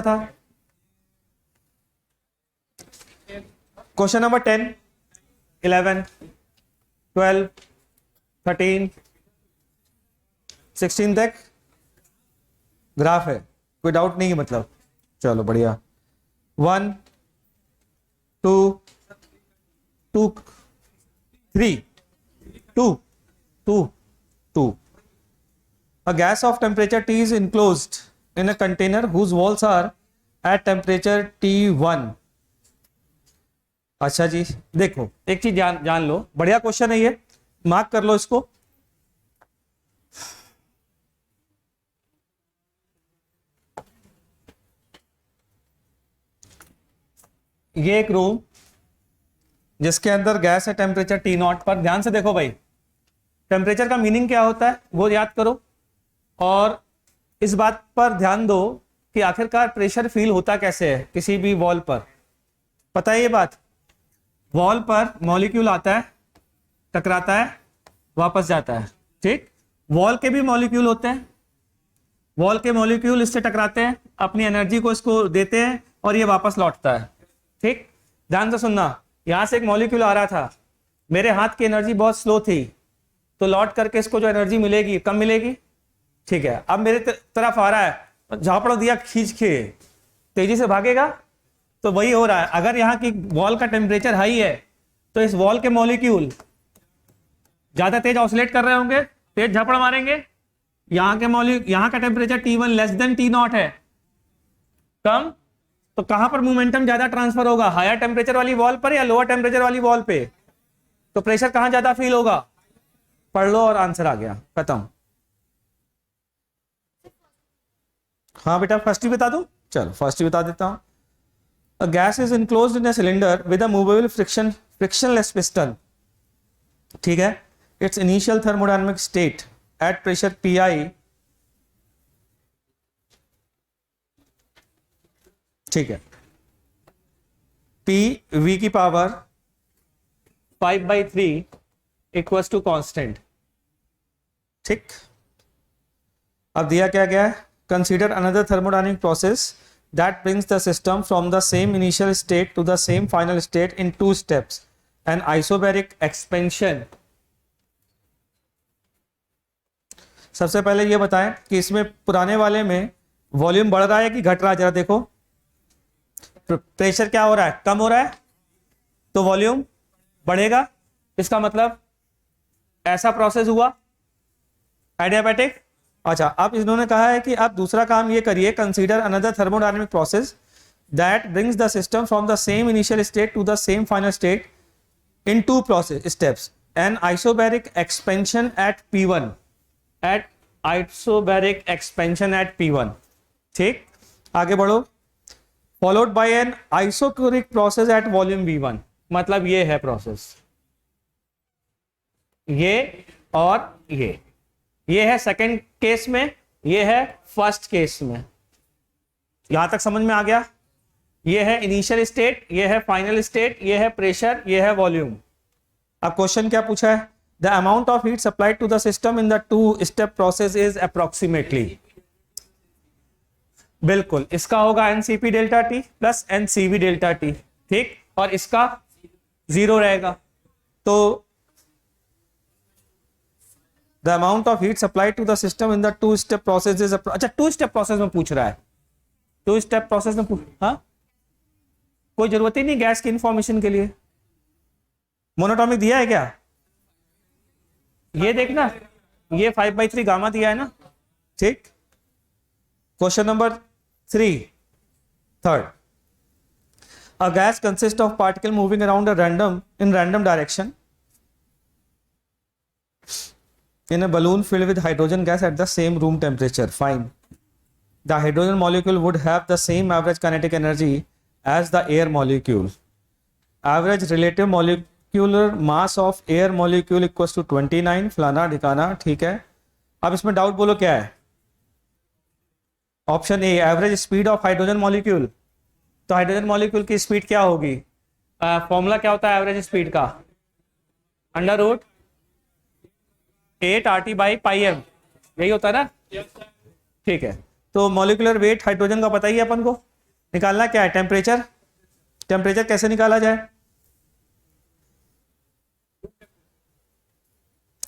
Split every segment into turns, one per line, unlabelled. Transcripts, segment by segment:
था। Question number 10, 11, 12, 13, 16 तक graph है, कोई डाउट नहीं है मतलब। चलो बढ़िया। 1 2 2 3 2 2 2 A gas of temperature T is enclosed in a container whose walls are at temperature T1। अच्छा जी, देखो एक चीज जान लो, बढ़िया क्वेश्चन है ये, मार्क कर लो इसको। ये एक रूम जिसके अंदर गैस है टेम्परेचर T0 पर। ध्यान से देखो भाई, टेम्परेचर का मीनिंग क्या होता है वो याद करो, और इस बात पर ध्यान दो कि आखिरकार प्रेशर फील होता कैसे है किसी भी वॉल पर। पता है ये बात? वॉल पर मॉलिक्यूल आता है, टकराता है, वापस जाता है, ठीक। वॉल के भी मॉलिक्यूल होते हैं, वॉल के मॉलिक्यूल इससे टकराते हैं, अपनी एनर्जी को इसको देते हैं और ये वापस लौटता है, ठीक। ध्यान से सुनना, यहां से एक मॉलिक्यूल आ रहा था, मेरे हाथ की एनर्जी बहुत स्लो थी, तो लौट करके इसको जो एनर्जी मिलेगी कम मिलेगी, ठीक है। अब मेरे तरफ आ रहा है, झापड़ दिया खींच के, तेजी से भागेगा, तो वही हो रहा है। अगर यहाँ की वॉल का टेम्परेचर हाई है तो इस वॉल के मॉलिक्यूल ज्यादा तेज ऑसिलेट कर रहे होंगे, तेज झपड़ मारेंगे। यहाँ का temperature T1 less than T0 है, कम, तो कहां पर मोमेंटम ज्यादा ट्रांसफर होगा, हायर टेम्परेचर वाली वॉल पर या लोअर टेम्परेचर वाली वॉल पे? तो प्रेशर कहां ज्यादा फील होगा? पढ़ लो और आंसर आ गया, खत्म। हाँ बेटा, फर्स्ट ही बता दूं? चलो फर्स्ट ही बता देता हूं। A gas is enclosed in a cylinder with a movable frictionless piston, ठीक है। Its initial thermodynamic state at pressure Pi, ठीक है, P V की पावर 5/3 इक्वल्स टू कांस्टेंट, ठीक। अब दिया क्या गया है? Consider another thermodynamic process that brings the system from the same initial state to the same final state in 2 steps, an isobaric expansion। सबसे पहले ये बताएं कि इसमें पुराने वाले में वॉल्यूम बढ़ रहा है कि घट रहा है, जरा देखो। प्रेशर क्या हो रहा है? कम हो रहा है, तो वॉल्यूम बढ़ेगा, इसका मतलब ऐसा प्रोसेस हुआ, एडियाबैटिक। अच्छा, अब इन्होंने कहा है कि आप दूसरा काम ये करिए, consider another thermodynamic process that brings the system from the same initial state to the same final state in 2 process steps, an isobaric expansion at P1, at isobaric expansion at P1, ठीक। आगे बढ़ो। Followed by an isochoric process at volume V1, मतलब ये है process, ये और ये है सेकंड केस में, ये है फर्स्ट केस में। यहां तक समझ में आ गया? ये है इनिशियल स्टेट, ये है फाइनल स्टेट, ये है प्रेशर, ये है वॉल्यूम। अब क्वेश्चन क्या पूछा है? The amount of heat supplied to the system in the 2 step process is approximately, बिल्कुल इसका होगा nCp delta t plus nCv delta t, ठीक, और इसका 0 रहेगा। तो the amount of heat supplied to the system in the 2 step process is अच्छा 2 step process में पूछ रहा है, 2 step process में हाँ, कोई जरूरत ही नहीं गैस की इंफॉर्मेशन के लिए। मोनोटॉमिक दिया है क्या? ये देखना, ये 5/3 गामा दिया है ना, ठीक। Question number 3, third. A gas consists of particle moving around in random direction in a balloon filled with hydrogen gas at the same room temperature. Fine. The hydrogen molecule would have the same average kinetic energy as the air molecule. Average relative molecular mass of air molecule equals to 29, फलाना ढिकाना, ठीक है। अब इसमें doubt बोलो क्या है? Option A, average speed of hydrogen molecule. तो hydrogen molecule की स्पीड क्या होगी? फॉर्मूला क्या होता है एवरेज स्पीड का? √8 RT/πm, यही होता है ना, ठीक है। तो मॉलिक्यूलर वेट हाइड्रोजन का पता ही है अपन को, निकालना क्या है? टेम्परेचर। टेम्परेचर कैसे निकाला जाए?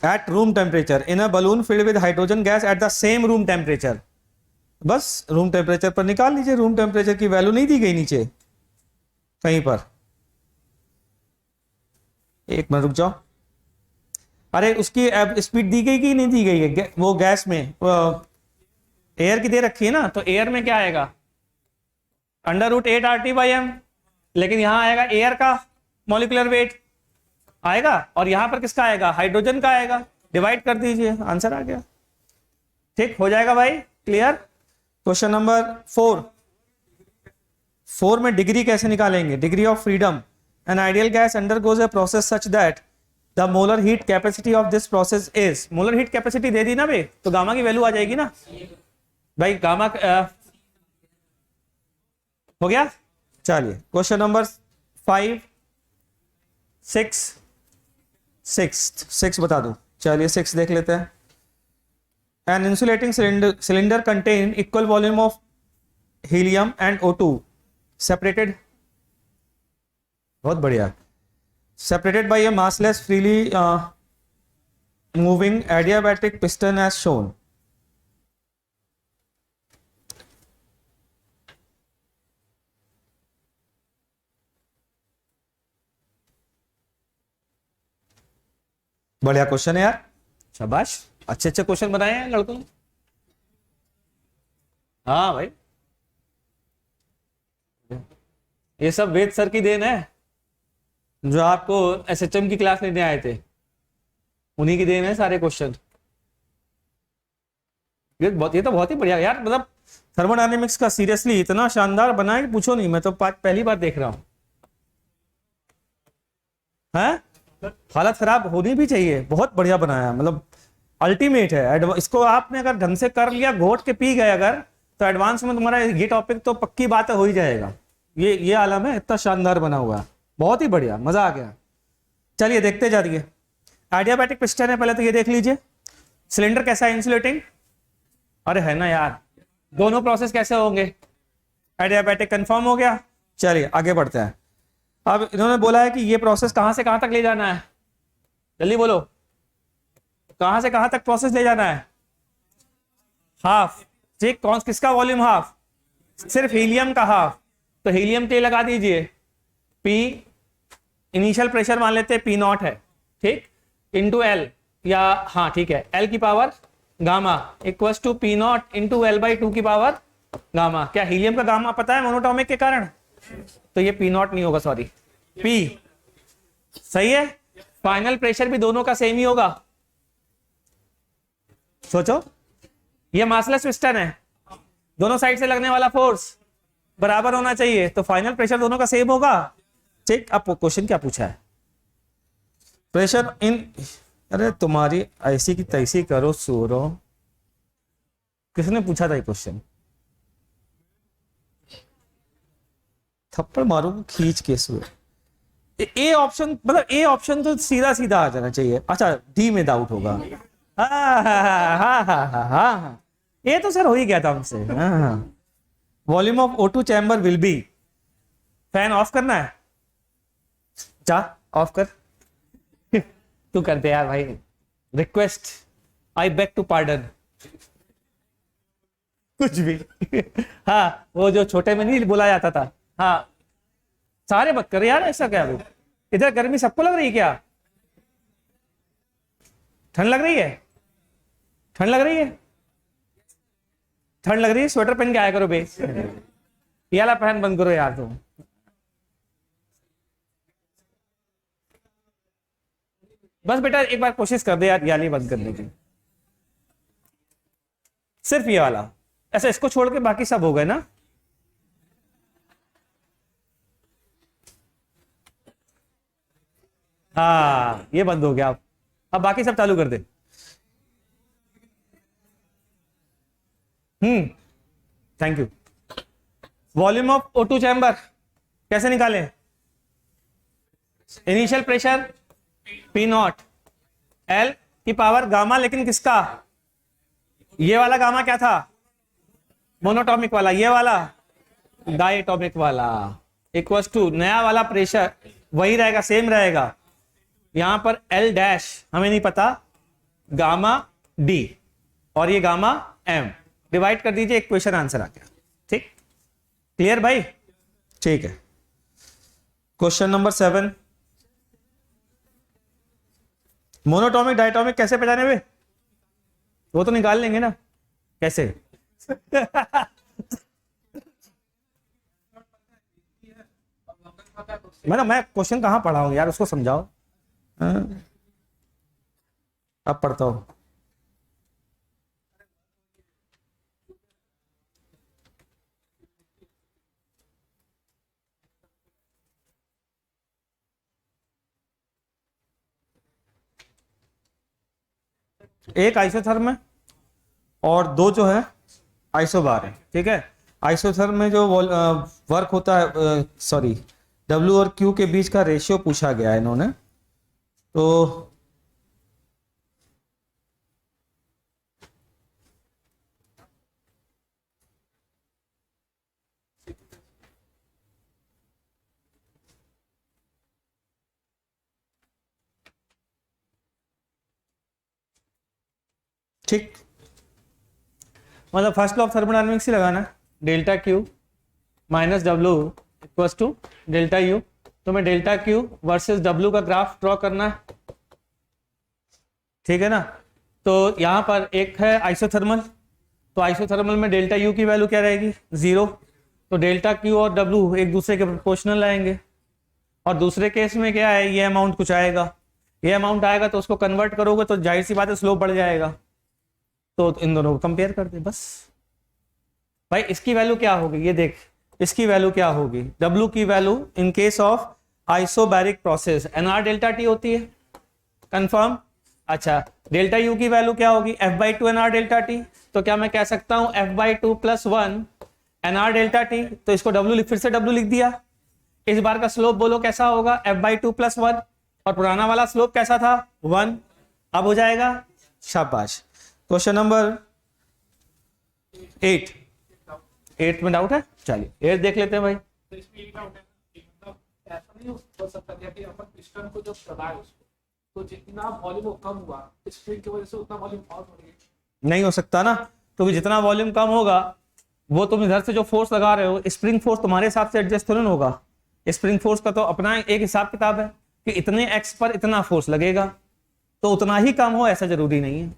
At room temperature in a balloon filled with hydrogen gas at the same room temperature. बस रूम टेम्परेचर पर निकाल लीजिए। रूम टेम्परेचर की वैल्यू नहीं दी गई नीचे कहीं पर। एक मिनट रुक जाओ। अरे उसकी स्पीड दी गई कि नहीं दी गई है? वो गैस में एयर की दे रखी है ना, तो एयर में क्या आएगा? √8 RT/m। लेकिन यहां आएगा एयर का मॉलिक्यूलर वेट आएगा, और यहां पर किसका आएगा? हाइड्रोजन का आएगा। डिवाइड कर दीजिए, आंसर आ गया। ठीक हो जाएगा भाई, क्लियर। क्वेश्चन नंबर 4 में डिग्री कैसे निकालेंगे? Degree of freedom. An ideal gas undergoes a process such that the molar heat capacity of this process is. Molar heat capacity दे दी ना भाई, तो गामा की वैल्यू आ जाएगी ना भाई। गामा हो गया। चलिए क्वेश्चन नंबर 5 6 बता दूं। चलिए 6 देख लेते हैं। An insulating cylinder contain equal volume of helium and O2 separated. बहुत बढ़िया। Separated by a massless freely moving adiabatic piston as shown। बढ़िया क्वेश्चन है यार, शाबाश। अच्छे अच्छे क्वेश्चन बनाए हैं लड़कों ने। हाँ भाई, ये सब वेद सर की देन है, जो आपको SHM की क्लास लेने आए थे, उन्हीं की देन है सारे क्वेश्चन। ये तो बहुत ही बढ़िया यार। मतलब थर्मोडायनेमिक्स का सीरियसली इतना शानदार बना है कि पूछो नहीं। मैं तो पहली बार देख रहा हूं। हैं? हालत खराब होनी भी चाहिए। बहुत बढ़िया बनाया, मतलब अल्टीमेट है। इसको आपने अगर ढंग से कर लिया, घोट के पी गए अगर, तो एडवांस में तुम्हारा ये टॉपिक तो पक्की बात हो ही जाएगा। ये आलम है, इतना शानदार बना हुआ है, बहुत ही बढ़िया, मजा आ गया। चलिए देखते जाइए। आइडियाबैटिक पिस्टन है, पहले तो ये देख लीजिए। सिलेंडर कैसा है? इंसुलेटिंग। अरे है ना यार, दोनों प्रोसेस कैसे होंगे? आइडियाबैटिक कंफर्म हो गया। चलिए आगे बढ़ते हैं। अब इन्होंने बोला है कि ये प्रोसेस कहां से कहां तक ले जाना है? जल्दी बोलो, कहां से कहां तक प्रोसेस ले जाना है? हाफ। ठीक, कौन किसका वॉल्यूम हाफ? सिर्फ हीलियम का हाफ। तो हीलियम के लगा दीजिए P, इनिशियल प्रेशर मान लेते हैं P0 है, ठीक, इंटू L, या हाँ ठीक है, L की power gamma equal to P0 into L/2 की पावर गामा। क्या हीलियम का गामा पता है मोनोटॉमिक के कारण? तो ये P0 नहीं होगा, सॉरी, P। सही है। फाइनल प्रेशर भी दोनों का सेम ही होगा। सोचो, ये मासलेस पिस्टन है, दोनों साइड से लगने वाला फोर्स बराबर होना चाहिए, तो फाइनल प्रेशर दोनों का सेम होगा। ठीक, अब क्वेश्चन क्या पूछा है? प्रेशर इन, अरे तुम्हारी ऐसी की तैसी करो सूरो। किसने पूछा था ये क्वेश्चन? थप्पड़ मारूंगा खींच के सूर। ए ऑप्शन, मतलब ए ऑप्शन तो सीधा सीधा आ जाना चाहिए। अच्छा, डी में डाउट होगा। हाँ हाँ हाँ हाँ हाँ हाँ, ये तो सर हो ही गया था हमसे। हाँ, volume of O2 chamber will be. Fan of करना है, जा ऑफ कर। तू कर दे यार भाई, request, I beg to pardon, कुछ भी। हाँ, वो जो छोटे में नहीं बोला जाता था। हाँ, सारे मत कर यार, ऐसा क्या? इधर गर्मी सबको लग रही है क्या? ठंड लग रही है? ठंड लग रही है? ठंड लग रही है, स्वेटर पहन के आया करो बे। ये वाला पहन बंद करो यार तुम। बस बेटा एक बार कोशिश कर दे यार, याली बंद करने की। सिर्फ ये वाला, ऐसा इसको छोड़ के बाकी सब हो गए ना? हाँ, ये बंद हो गया। अब बाकी सब चालू कर दे। Thank you. Volume of O2 chamber कैसे निकालें? इनिशियल प्रेशर P0, L की पावर गामा, लेकिन किसका? ये वाला गामा क्या था? मोनोटॉमिक वाला, ये वाला डायटोमिक वाला इक्वल्स टू नया वाला प्रेशर वही रहेगा, सेम रहेगा। यहां पर एल डैश हमें नहीं पता, गामा डी और ये गामा एम, डिवाइड कर दीजिए, इक्वेशन आंसर आ गया। ठीक, क्लियर भाई? ठीक है। क्वेश्चन नंबर 7, मोनोटॉमिक डायटोमिक कैसे पहचाने वे? वो तो निकाल लेंगे ना, कैसे? मैं क्वेश्चन कहां पढ़ा हूं यार, उसको समझाओ। हाँ? अब पढ़ता हूं। एक आइसोथर्म है और दो जो है आइसोबार है। ठीक है, आइसोथर्म में जो वर्क होता है, सॉरी, W और Q के बीच का रेशियो पूछा गया है इन्होंने। तो ठीक, मतलब फर्स्ट लॉ ऑफ थर्मोडायनेमिक्स ही लगाना, डेल्टा क्यू माइनस डब्ल्यू इक्वल्स टू डेल्टा यू। तो मैं डेल्टा क्यू वर्सेस डब्ल्यू का ग्राफ ड्रॉ करना है, ठीक है ना। तो यहां पर एक है आइसोथर्मल, तो आइसोथर्मल में डेल्टा यू की वैल्यू क्या रहेगी? 0। तो डेल्टा क्यू और डब्ल्यू एक दूसरे के प्रोपोर्शनल आएंगे। और दूसरे केस में क्या है, ये अमाउंट कुछ आएगा, ये अमाउंट आएगा तो उसको कन्वर्ट करोगे तो जाहिर सी बात है स्लोप बढ़ जाएगा। तो इन दोनों को कंपेयर कर दे बस। भाई इसकी वैल्यू क्या होगी, ये देख, इसकी वैल्यू क्या होगी? W की value in case of isobaric process NR delta T होती है, कंफर्म। अच्छा, डेल्टा U की वैल्यू क्या होगी? F/2 NR delta T। तो क्या मैं कह सकता हूं F/2 + 1 NR डेल्टा T? तो इसको W फिर से W लिख दिया। इस बार का स्लोप बोलो कैसा होगा? F/2 + 1, और पुराना वाला स्लोप कैसा था? 1। अब हो जाएगा, शाबाश। क्वेश्चन नंबर 8, 8 में डाउट है? चलिए 8 देख लेते हैं भाई।
तो इसमें ये डाउट है कि मतलब ऐसा नहीं हो सकता क्या कि अपन पिस्टन को जब चलाए उसको, तो जितना वॉल्यूम कम हुआ स्प्रिंग की वजह से उतना वॉल्यूम और बढ़ गया?
नहीं हो सकता ना, क्योंकि जितना वॉल्यूम कम होगा वो तुम इधर से जो फोर्स लगा रहे हो, स्प्रिंग फोर्स तुम्हारे हिसाब से एडजस्ट थोड़ा ना होगा। स्प्रिंग फोर्स का तो अपना एक हिसाब किताब है कि इतने एक्स पर इतना फोर्स लगेगा, तो उतना ही कम हो ऐसा जरूरी नहीं है।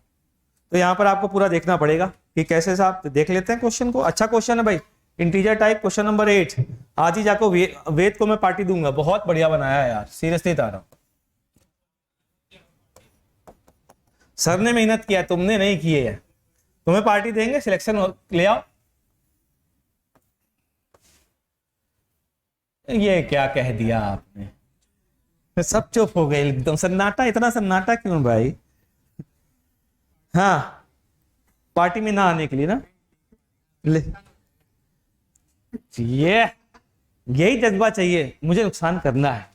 तो यहाँ पर आपको पूरा देखना पड़ेगा कि कैसे साहब। तो देख लेते हैं क्वेश्चन को। अच्छा क्वेश्चन है भाई, इंटीजर टाइप, क्वेश्चन नंबर 8। आज ही जाको वेद को मैं पार्टी दूंगा, बहुत बढ़िया बनाया है यार, सीरियसली बता रहा हूं। सर ने मेहनत किया, तुमने नहीं की है, तुम्हें पार्टी देंगे, सिलेक्शन ले आओ। ये क्या कह दिया आपने, सब चुप हो गए एकदम, सन्नाटा, इतना सन्नाटा क्यों भाई? हाँ, पार्टी में ना आने के लिए ना, ले, ये यही जज्बा चाहिए, मुझे नुकसान करना है,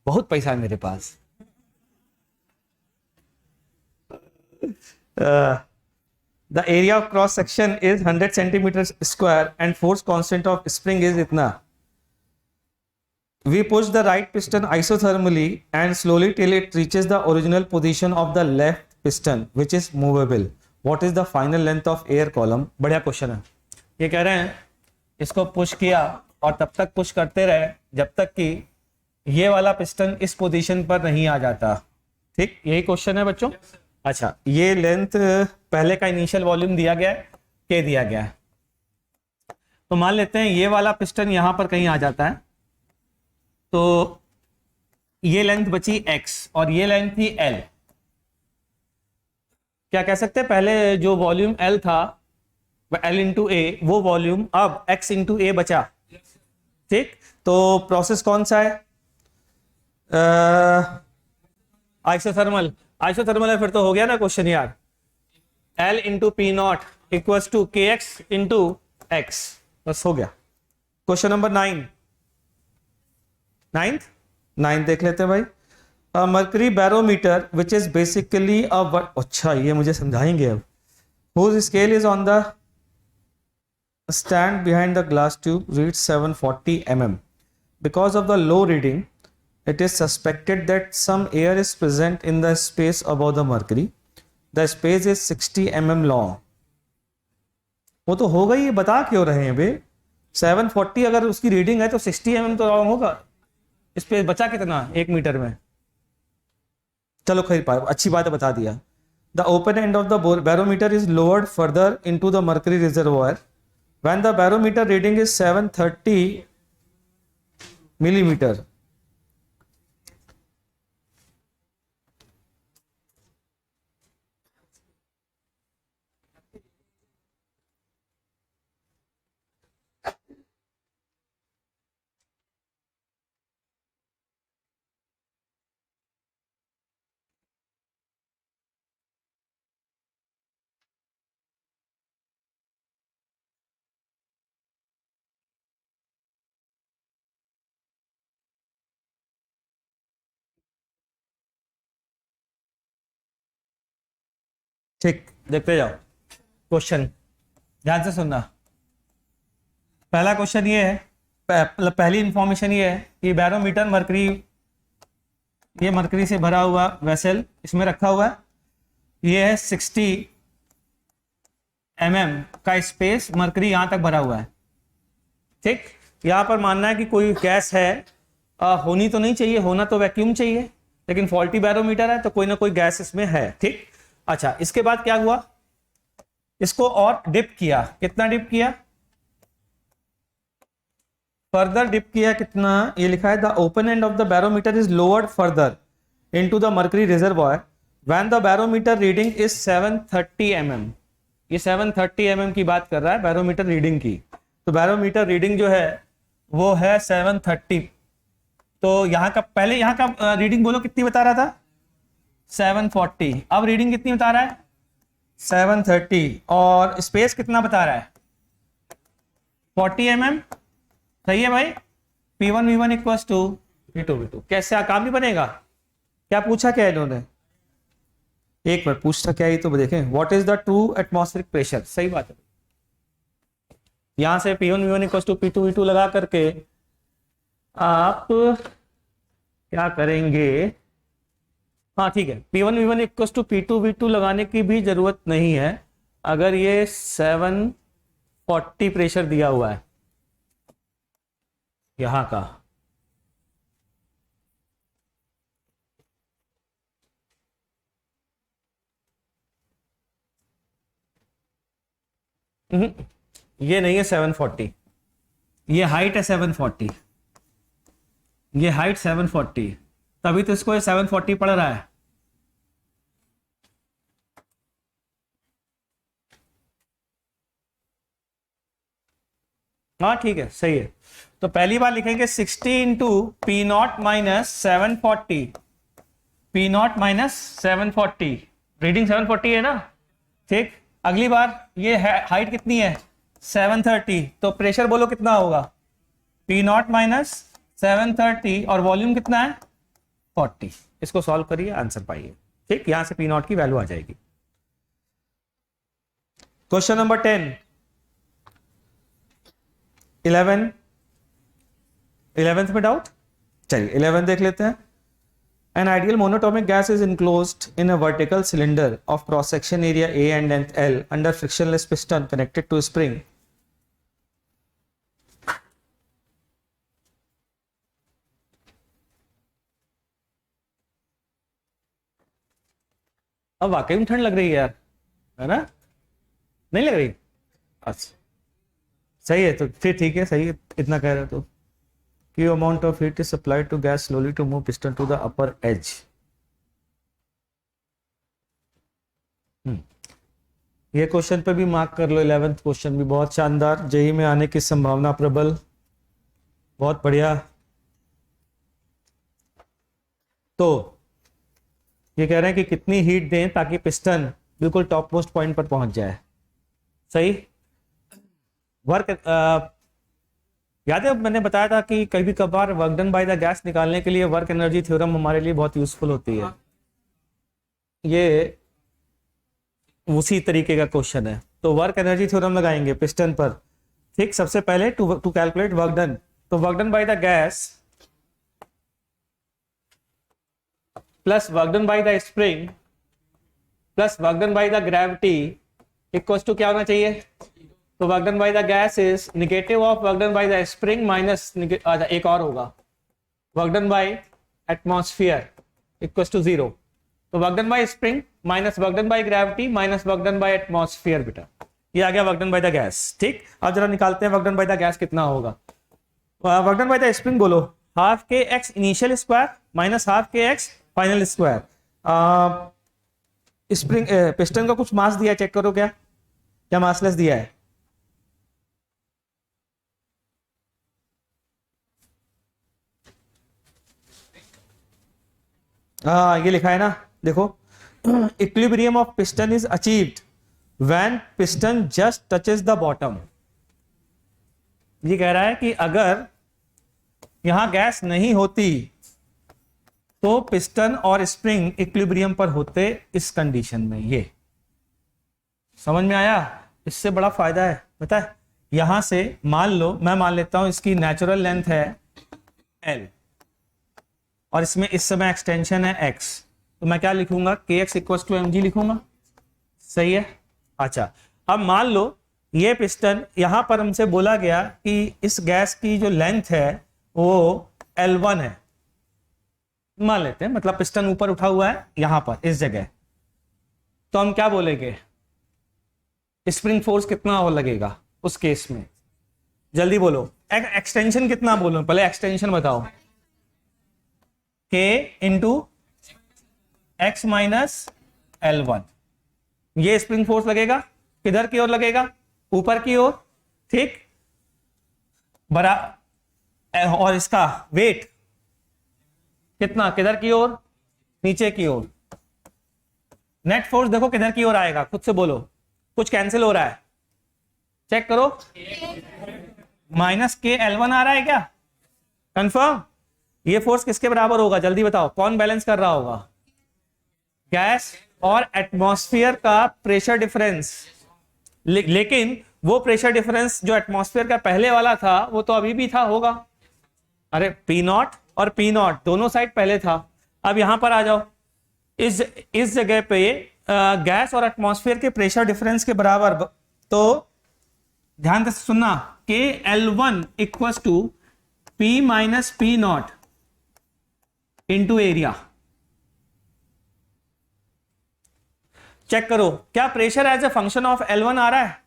बहुत पैसा है मेरे पास। The area of cross section is 100 centimeters square and force constant of spring is इतना। We push the right piston isothermally and slowly till it reaches the original position of the left piston which is movable. What is the final length of air column? बढ़िया question है। ये कह रहे हैं इसको push किया और तब तक पुश करते रहे जब तक कि ये वाला पिस्टन इस पोजीशन पर नहीं आ जाता। ठीक, यही क्वेश्चन है बच्चों। अच्छा, ये लेंथ पहले का इनिशियल वॉल्यूम दिया गया है, के दिया गया है। तो मान लेते हैं ये वाला पिस्टन यहां पर कहीं आ जाता है, तो ये लेंथ बची x और ये लेंथ थी l। क्या कह सकते हैं, पहले जो वॉल्यूम l था L इंटू ए, वो वॉल्यूम अब x इंटू ए बचा। ठीक, तो प्रोसेस कौन सा है? आइसोथर्मल। आइसोथर्मल है, फिर तो हो गया ना क्वेश्चन यार। L into p not equals to k x into x, बस हो गया। क्वेश्चन नंबर 9, 9 देख लेते हैं भाई। Mercury barometer which is basically अच्छा ये मुझे समझाएंगे अब। Whose scale is on the stand behind the glass tube reads 740 mm. Because of the low reading, it is suspected that some air is present in the space above the mercury. The space is 60 mm long. वो तो होगा ही, बता क्यों रहे हैं बे? 740 अगर उसकी reading है तो 60 mm तो लॉन्ग होगा. स्पेस बचा कितना 1 मीटर में? चलो खैर, अच्छी बात है, बता दिया. The open end of the barometer is lowered further into the mercury reservoir when the barometer reading is 730 millimeter. ठीक, देखते जाओ. क्वेश्चन ध्यान से सुनना. पहला क्वेश्चन ये है, पहली इंफॉर्मेशन ये है कि बैरोमीटर मरकरी, ये मरकरी से भरा हुआ वेसल इसमें रखा हुआ है. ये है 60 mm का स्पेस, मरकरी यहां तक भरा हुआ है. ठीक, यहां पर मानना है कि कोई गैस है, होनी तो नहीं चाहिए, होना तो वैक्यूम चाहिए, लेकिन फॉल्टी बैरोमीटर है तो कोई ना कोई गैस इसमें है. ठीक, अच्छा, इसके बाद क्या हुआ, इसको और डिप किया. कितना डिप किया? फर्दर डिप किया. कितना? ये लिखा है the open end of the barometer is lowered further into the mercury reservoir when the barometer reading is 730 mm. ये 730 mm की बात कर रहा है, बैरोमीटर रीडिंग की. तो बैरोमीटर रीडिंग जो है वो है 730. तो यहाँ का पहले यहाँ का रीडिंग बोलो कितनी बता रहा था? 740. अब रीडिंग कितनी बता रहा है? 730. और स्पेस कितना बता रहा है? 40 mm. सही है भाई. P1 V1 equals to P2 V2. कैसे काम नहीं बनेगा? क्या पूछा क्या इन्होंने? एक बार पूछता क्या, ही तो देखें. What is the true atmospheric pressure? सही बात है. यहां से P1 V1 equals to P2 V2 लगा करके आप क्या करेंगे? हाँ ठीक है, P1 V1 equals to P2 V2 लगाने की भी जरूरत नहीं है अगर ये 740 प्रेशर दिया हुआ है यहां का. ये नहीं है 740, ये हाइट है 740, ये हाइट 740, तभी तो इसको 740 पड़ रहा है. हाँ ठीक है, सही है. तो पहली बार लिखेंगे 60 into p not minus 740, P not minus 740. Reading 740 है ना. ठीक, अगली बार ये हाइट कितनी है? 730. तो प्रेशर बोलो कितना होगा? पी नॉट माइनस 730 और वॉल्यूम कितना है? 40. इसको सॉल्व करिए, आंसर पाइए. ठीक, यहां से पी नॉट की वैल्यू आ जाएगी. क्वेश्चन नंबर 10, 11th में डाउट. चलिए 11 देख लेते हैं. An ideal monatomic gas is enclosed in a vertical cylinder of cross section area A and length L under frictionless piston connected to a spring. अब वाकई में ठंड लग रही है यार, है ना? नहीं लग रही? अच्छा सही है, तो फिर ठीक है, सही है. इतना कह रहे हो तो Q amount of heat is supplied to gas slowly to move piston to the upper edge. ये क्वेश्चन पे भी मार्क कर लो. 11th क्वेश्चन भी बहुत शानदार, जेई में आने की संभावना प्रबल. बहुत बढ़िया. तो ये कह रहे हैं कि कितनी हीट दें ताकि पिस्टन बिल्कुल टॉप मोस्ट पॉइंट पर पहुंच जाए. सही. वर्क याद है मैंने बताया था कि कभी कभार work done by the gas निकालने के लिए वर्क एनर्जी थ्योरम हमारे लिए बहुत यूजफुल होती है. ये उसी तरीके का क्वेश्चन है. तो वर्क एनर्जी थ्योरम लगाएंगे पिस्टन पर ठीक, सबसे पहले टू कैलकुलेट वर्क डन, तो work done by the gas plus work done by the spring plus work done by the gravity equals to क्या होना चाहिए? तो work done by the gas is negative of work done by the spring minus एक और होगा work done by atmosphere equals to 0। तो work done by spring minus work done by gravity minus work done by atmosphere बेटा, ये आ गया work done by the gas. ठीक, अब जरा निकालते हैं work done by the gas कितना होगा। Work done by the spring बोलो half K X initial square minus half K X final square. Spring piston का कुछ मास दिया है, चेक करो क्या क्या मासलेस दिया है। ये लिखा है ना, देखो equilibrium of piston is achieved when piston just touches the bottom. ये कह रहा है कि अगर यहां गैस नहीं होती तो पिस्टन और स्प्रिंग इक्विलिब्रियम पर होते इस कंडीशन में। ये समझ में आया? इससे बड़ा फायदा है पता है, यहां से मान लो, मैं मान लेता हूं इसकी नेचुरल लेंथ है L और इसमें इस समय एक्सटेंशन है x, तो मैं क्या लिखूंगा? kx इक्वल्स टू mg लिखूंगा। सही है। अच्छा, अब मान लो ये पिस्टन, यहां पर हमसे बोला गया कि इस गैस की जो लेंथ है वो L1 है, मान लेते हैं, मतलब पिस्टन ऊपर उठा हुआ है यहां पर इस जगह, तो हम क्या बोलेंगे? स्प्रिंग फोर्स कितना और लगेगा उस केस में? जल्दी बोलो। एक्सटेंशन कितना बोलो, पहले एक्सटेंशन बताओ। k into x minus L1, ये स्प्रिंग फोर्स लगेगा, किधर की ओर लगेगा? ऊपर की ओर। ठीक, बरा और इसका वेट कितना, किधर की ओर? नीचे की ओर। नेट फोर्स देखो किधर की ओर आएगा, खुद से बोलो, कुछ कैंसिल हो रहा है, चेक करो। माइनस के L1 आ रहा है क्या? कंफर्म? ये फोर्स किसके बराबर होगा जल्दी बताओ, कौन बैलेंस कर रहा होगा? गैस और एटमॉस्फेयर का प्रेशर डिफरेंस। लेकिन वो प्रेशर डिफरेंस जो एटमॉस्फेयर का पहले वाला था वो तो अभी भी था, होगा। अरे P0 और P0 दोनों साइड पहले था। अब यहां पर आ जाओ, इस जगह पे गैस और एटमॉस्फेयर के प्रेशर डिफरेंस के बराबर, तो ध्यान से सुनना, के L1 equals to P minus P0 into area. Check करो क्या pressure as a function of L1 आ रहा है?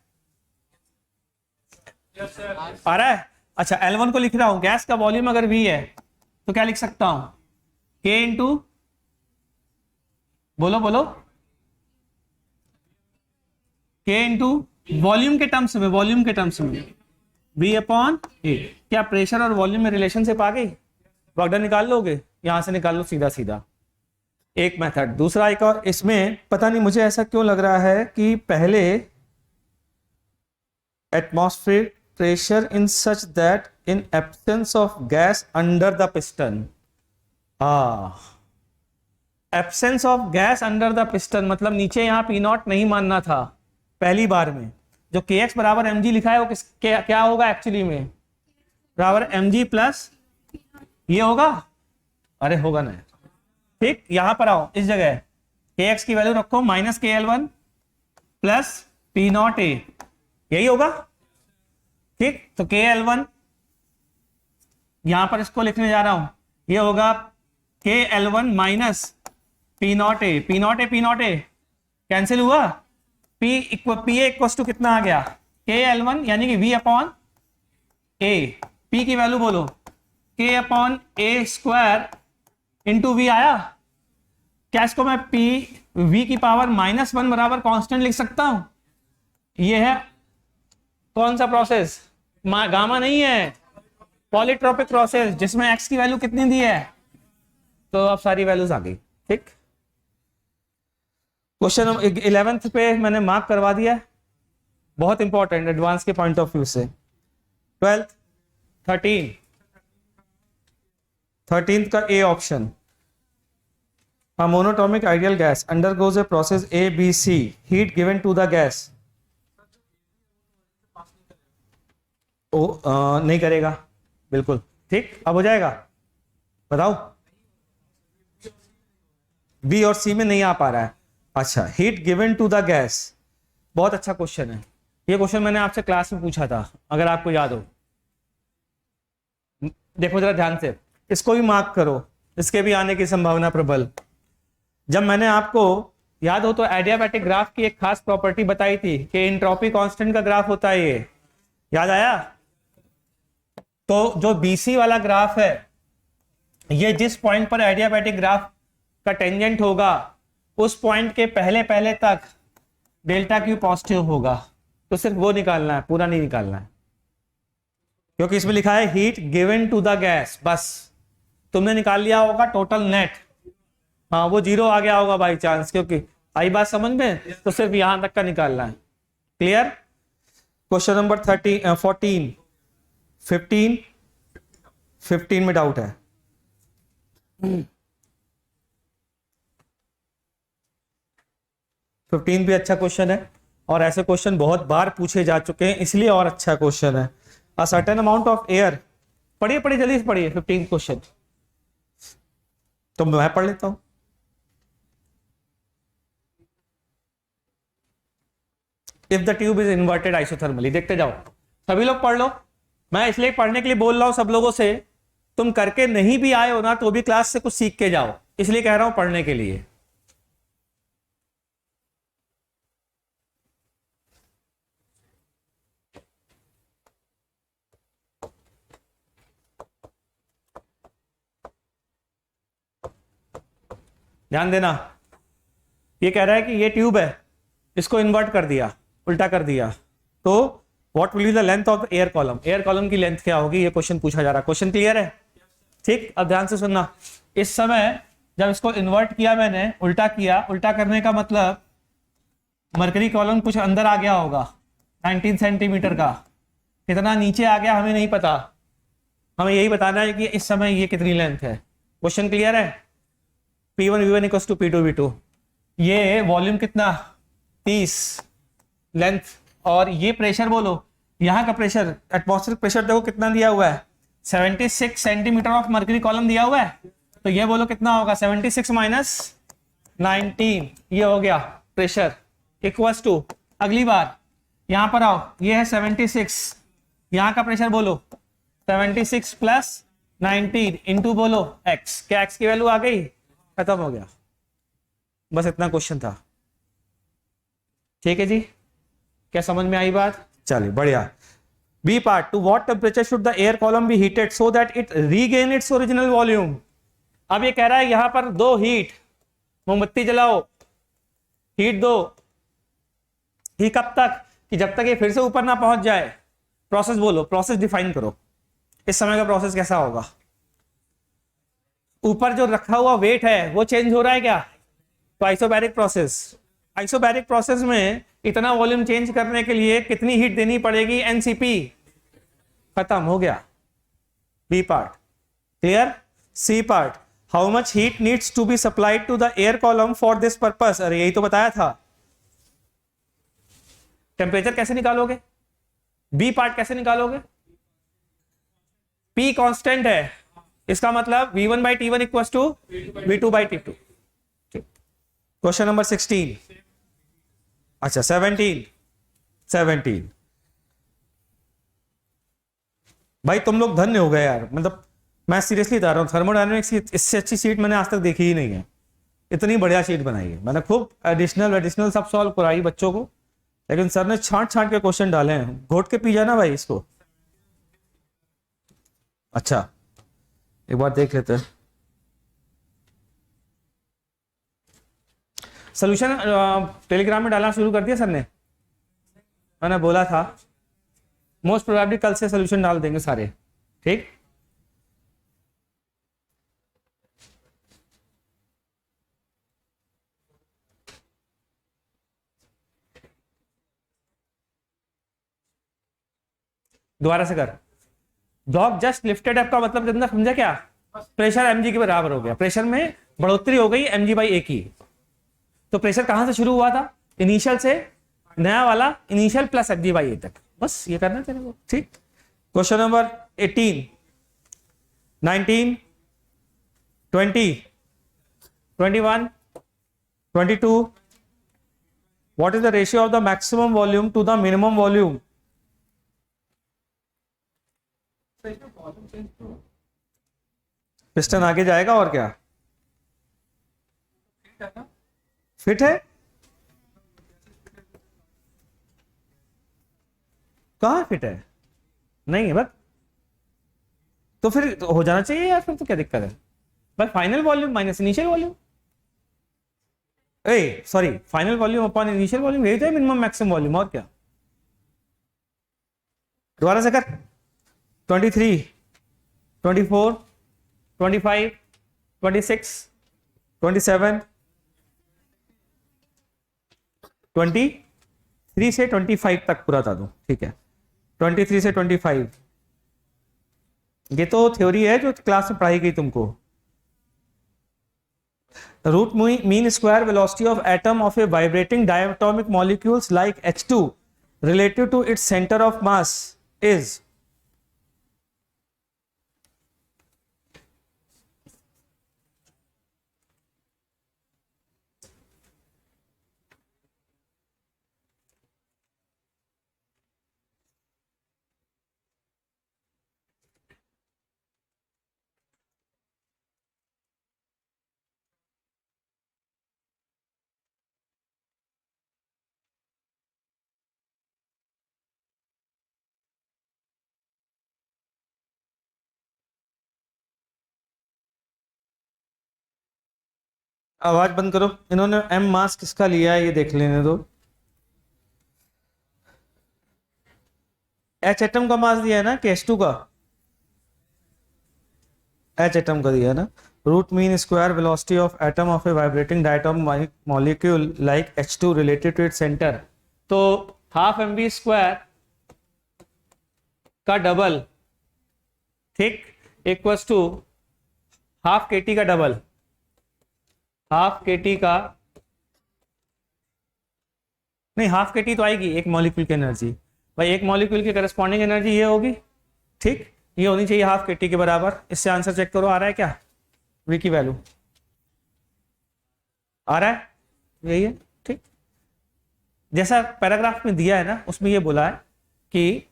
आ रहा है। अच्छा, L1 को लिख रहा हूं, गैस का वॉल्यूम अगर V है तो क्या लिख सकता हूं? K इंटू, बोलो बोलो, K इंटू वॉल्यूम के टर्म्स में, वॉल्यूम के टर्म्स में V अपॉन A। क्या प्रेशर और वॉल्यूम में रिलेशनशिप आ गई? वर्क डन निकाल लोगे, यहां से निकाल लो सीधा सीधा, एक मेथड। दूसरा एक और, इसमें पता नहीं मुझे ऐसा क्यों लग रहा है कि पहले atmospheric pressure in such that in absence of gas under the piston, absence of gas under the piston मतलब नीचे यहाँ P0 नहीं मानना था पहली बार में। जो kx बराबर mg लिखा है वो क्या होगा एक्चुअली में? बराबर mg प्लस ये होगा, अरे होगा ना। ठीक, यहां पर आओ, इस जगह kx की वैल्यू रखो माइनस KL1 प्लस P0A, यही होगा। ठीक, तो KL1 यहां पर इसको लिखने जा रहा हूं, ये होगा KL1 minus P0A। P0A cancel हुआ, PA इक्वल टू कितना आ गया? KL1 यानी कि V अपॉन A। P की वैल्यू बोलो, K upon A square into V आया। क्या इसको मैं V की पावर -1 बराबर कांस्टेंट लिख सकता हूं? ये है कौन सा प्रोसेस? गामा नहीं है, पॉलीट्रोपिक प्रोसेस, जिसमें x की वैल्यू कितनी दी है, तो अब सारी वैल्यूज आ गई। ठीक, क्वेश्चन 11th पे मैंने मार्क करवा दिया, बहुत इंपॉर्टेंट एडवांस के पॉइंट ऑफ व्यू से। 12th 13th का A option, a monatomic ideal gas undergoes a process A, B, C, heat given to the gas। नहीं करेगा, बिल्कुल ठीक। अब हो जाएगा, बताओ। बी और सी में नहीं आ पा रहा है। अच्छा, heat given to the gas, बहुत अच्छा क्वेश्चन है ये। क्वेश्चन मैंने आपसे क्लास में पूछा था, अगर आपको याद हो। देखो जरा ध्यान से, इसको भी मार्क करो, इसके भी आने की संभावना प्रबल। जब मैंने आपको याद हो तो एडियाबैटिक ग्राफ की एक खास प्रॉपर्टी बताई थी कि एंट्रोपी कांस्टेंट का ग्राफ होता है ये, याद आया? तो जो बीसी वाला ग्राफ है, ये जिस पॉइंट पर एडियाबैटिक ग्राफ का टेंजेंट होगा उस पॉइंट के पहले पहले तक डेल्टा क्यू पॉजिटिव होगा। तो सिर्फ वो निकालना है, पूरा नहीं निकालना है, क्योंकि इसमें लिखा है heat given to the gas. बस तुमने निकाल लिया होगा टोटल नेट, हाँ वो 0 आ गया होगा बाई चांस, क्योंकि आई बात समझ में, तो सिर्फ यहां तक का निकालना है। क्लियर? क्वेश्चन नंबर 14 15 में डाउट है। 15 भी अच्छा क्वेश्चन है, और ऐसे क्वेश्चन बहुत बार पूछे जा चुके हैं, इसलिए और अच्छा क्वेश्चन है। A certain amount of air, पढ़िए पढ़िए जल्दी से पढ़िए 15 क्वेश्चन। तो मैं पढ़ लेता हूं। If the tube is inverted isothermally, देखते जाओ, सभी लोग पढ़ लो। मैं इसलिए पढ़ने के लिए बोल रहा हूं सब लोगों से, तुम करके नहीं भी आए हो ना तो भी क्लास से कुछ सीख के जाओ, इसलिए कह रहा हूं पढ़ने के लिए। ध्यान देना, ये कह रहा है कि ये ट्यूब है, इसको इन्वर्ट कर दिया, उल्टा कर दिया, तो what will be the length of air column, air column की लेंथ क्या होगी, ये क्वेश्चन पूछा जा रहा है। क्वेश्चन क्लियर है? ठीक, अब ध्यान से सुनना। इस समय जब इसको इन्वर्ट किया मैंने, उल्टा किया, उल्टा करने का मतलब मरकरी कॉलम कुछ अंदर आ गया होगा 19 सेंटीमीटर का, कितना नीचे आ गया हमें नहीं पता, हमें यही बताना है कि इस समय ये कितनी लेंथ है। क्वेश्चन क्लियर है? P1 V1 equal to P2 V2, ये वॉल्यूम कितना 30, लेंथ, और ये प्रेशर बोलो, यहाँ का प्रेशर एटमॉस्फेरिक प्रेशर देखो कितना दिया हुआ है, 76 सेंटीमीटर ऑफ मर्करी कॉलम दिया हुआ है, तो ये बोलो कितना होगा 76 माइनस 19, ये हो गया प्रेशर इक्वल्स टू, अगली बार यहां पर आओ, ये है 76, यहां का प्रेशर बोलो 76 प्लस 19 इंटू बोलो x, क्या x की वैल्यू आ गई? खत्म हो गया, बस इतना क्वेश्चन था। ठीक है जी, क्या समझ में आई बात? चलिए बढ़िया। B part, to what temperature should the air column be heated so that it regain its original volume. अब ये कह रहा है यहां पर दो हीट, मोमबत्ती जलाओ, हीट दो, ही कब तक? कि जब तक ये फिर से ऊपर ना पहुंच जाए। प्रोसेस बोलो, प्रोसेस डिफाइन करो, इस समय का प्रोसेस कैसा होगा? ऊपर जो रखा हुआ वेट है वो चेंज हो रहा है क्या? तो आइसोबैरिक प्रोसेस, आइसोबैरिक प्रोसेस में इतना वॉल्यूम चेंज करने के लिए कितनी हीट देनी पड़ेगी? एनसीपी, खत्म हो गया। B part clear? C part, how much heat needs to be supplied to the air column for this purpose. अरे यही तो बताया था। टेम्परेचर कैसे निकालोगे? बी पार्ट कैसे निकालोगे? P कांस्टेंट है, इसका मतलब V1 by T1 equal to V2 by T2। Question number 16, अच्छा 17 भाई तुम लोग धन्य हो गए यार, मतलब मैं सीरियसली बता रहा हूँ, थर्मोडायनेमिक्स की इससे अच्छी सीट मैंने आज तक देखी ही नहीं है। इतनी बढ़िया सीट बनाई है, मैंने खूब एडिशनल सब सॉल्व कराई बच्चों को, लेकिन सर ने छांट के क्वेश्चन डाले हैं। घोट के पी जाना भाई इसको। अच्छा एक बार देख लेते हैं सोल्यूशन। टेलीग्राम में डालना शुरू कर दिया सर ने, मैंने बोला था मोस्ट प्रोबेबली कल से सोल्यूशन डाल देंगे सारे। ठीक, दोबारा से कर। ब्लॉक जस्ट लिफ्टेड अप का मतलब जितना समझा क्या? प्रेशर mg के बराबर हो गया, प्रेशर में बढ़ोतरी हो गई mg बाई a की। तो प्रेशर कहां से शुरू हुआ था? इनिशियल से, नया वाला initial plus mg by a तक, बस ये करना तेरे को। ठीक, question number 18, 19, 20, 21, 22. What is the ratio of the maximum volume to the minimum volume?
तो इसमें वॉल्यूम चेंज तो
पिस्टन आगे जाएगा और क्या?
फिट है ना,
फिट है? कहाँ फिट है? नहीं है बस, तो फिर तो हो जाना चाहिए यार, फिर तो क्या दिक्कत है भाई? Final volume minus initial volume, uh sorry, final volume upon initial volume, यही तो है मिनिमम मैक्सिमम वॉल्यूम, और क्या? दोबारा से कर। 23, 24, 25, 26, 27, 23 से 25 तक पूरा था दूं, ठीक है? 23 से 25, ये तो थ्योरी है जो क्लास में पढ़ाई गई तुमको। Root mean square velocity of atom of a vibrating diatomic molecules like H2 relative to its center of mass is। आवाज बंद करो, इन्होंने एम मास किसका लिया है ये देख लेने दो। एच एटम का मास दिया है ना कि H2 का? एच एटम का दिया है ना। Root mean square velocity of atom of a vibrating diatomic molecule like H2 related to its centre, तो हाफ mv स्क्वायर का डबल, ठीक, इक्वल्स टू हाफ kT का डबल, हाफ kT का नहीं, हाफ kT तो आएगी एक मॉलिक्यूल की एनर्जी भाई, एक मॉलिक्यूल की करस्पॉन्डिंग एनर्जी ये होगी, ठीक, ये होनी चाहिए हाफ kT के बराबर। इससे आंसर चेक करो, आ रहा है क्या? v की वैल्यू आ रहा है, यही है, ठीक। जैसा पैराग्राफ में दिया है ना, उसमें ये बोला है कि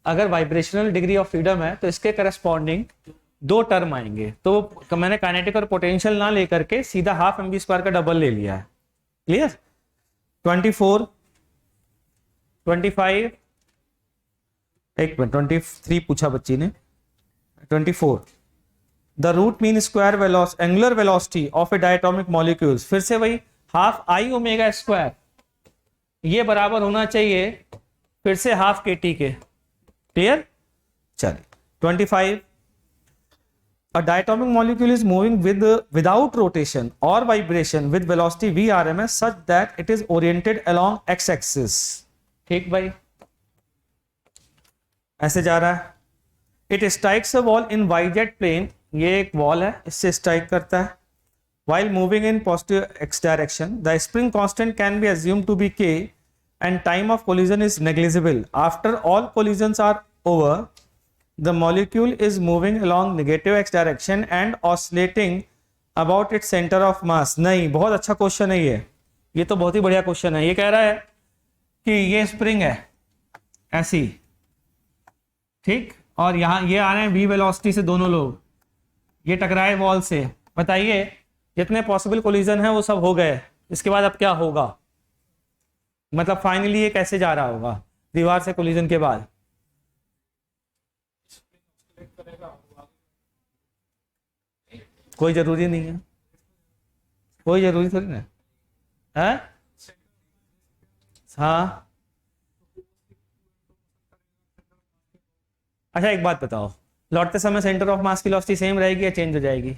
अगर वाइब्रेशनल डिग्री ऑफ फ्रीडम है तो इसके करस्पॉन्डिंग दो टर्म आएंगे, तो मैंने काइनेटिक और पोटेंशियल ना लेकर के सीधा हाफ mv स्क्वायर का डबल ले लिया है। क्लियर? 24, 25, एक मिनट, 23 पूछा बच्ची ने, 24, the root mean square angular velocity of a diatomic molecules, फिर से वही हाफ आई ओमेगा स्क्वायर, ये बराबर होना चाहिए फिर से हाफ kT के। क्लियर? चलिए 25, a diatomic molecule is moving without rotation or vibration with velocity vrms such that it is oriented along x-axis। ठीक भाई, ऐसे जा रहा है। It strikes a wall in yz plane, ये एक वॉल है, इससे स्ट्राइक करता है। While moving in positive x direction, the spring constant can be assumed to be k and time of collision is negligible. After all collisions are over, the molecule is moving along negative x direction and oscillating about its center of mass। नहीं, बहुत अच्छा question है ये तो बहुत ही बढ़िया question है। ये कह रहा है कि ये स्प्रिंग है ऐसी, ठीक, और यहाँ ये आ रहे हैं v वेलोसिटी से, दोनों लोग ये टकराए वॉल से। बताइए जितने पॉसिबल कोलिजन है वो सब हो गए, इसके बाद अब क्या होगा? मतलब फाइनली ये कैसे जा रहा होगा दीवार से कोलिजन के बाद? कोई जरूरी नहीं है, कोई जरूरी थोड़ी ना है। हाँ, अच्छा एक बात बताओ, लौटते समय सेंटर ऑफ मास की वेलोसिटी सेम रहेगी या चेंज हो जाएगी?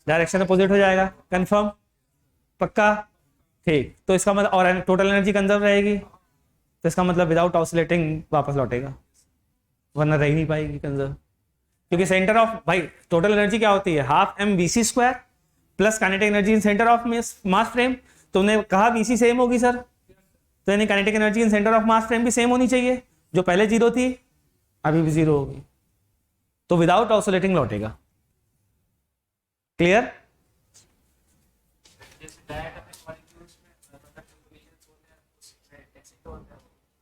डायरेक्शन अपोजिट हो जाएगा, कंफर्म, पक्का, ठीक। तो इसका मतलब, और टोटल एनर्जी कंजर्व रहेगी, तो इसका मतलब विदाउट ऑसिलेटिंग वापस लौटेगा, वरना रह ही नहीं पाएगी कंजर्व, क्योंकि सेंटर ऑफ, भाई टोटल एनर्जी क्या होती है? Half mvc square plus kinetic energy in centre of mass frame. तुमने कहा vc सेम होगी सर, तो यानी kinetic energy in centre of mass frame भी सेम होनी चाहिए, जो पहले जीरो थी अभी भी जीरो होगी, तो विदाउट ऑसिलेटिंग लौटेगा। क्लियर?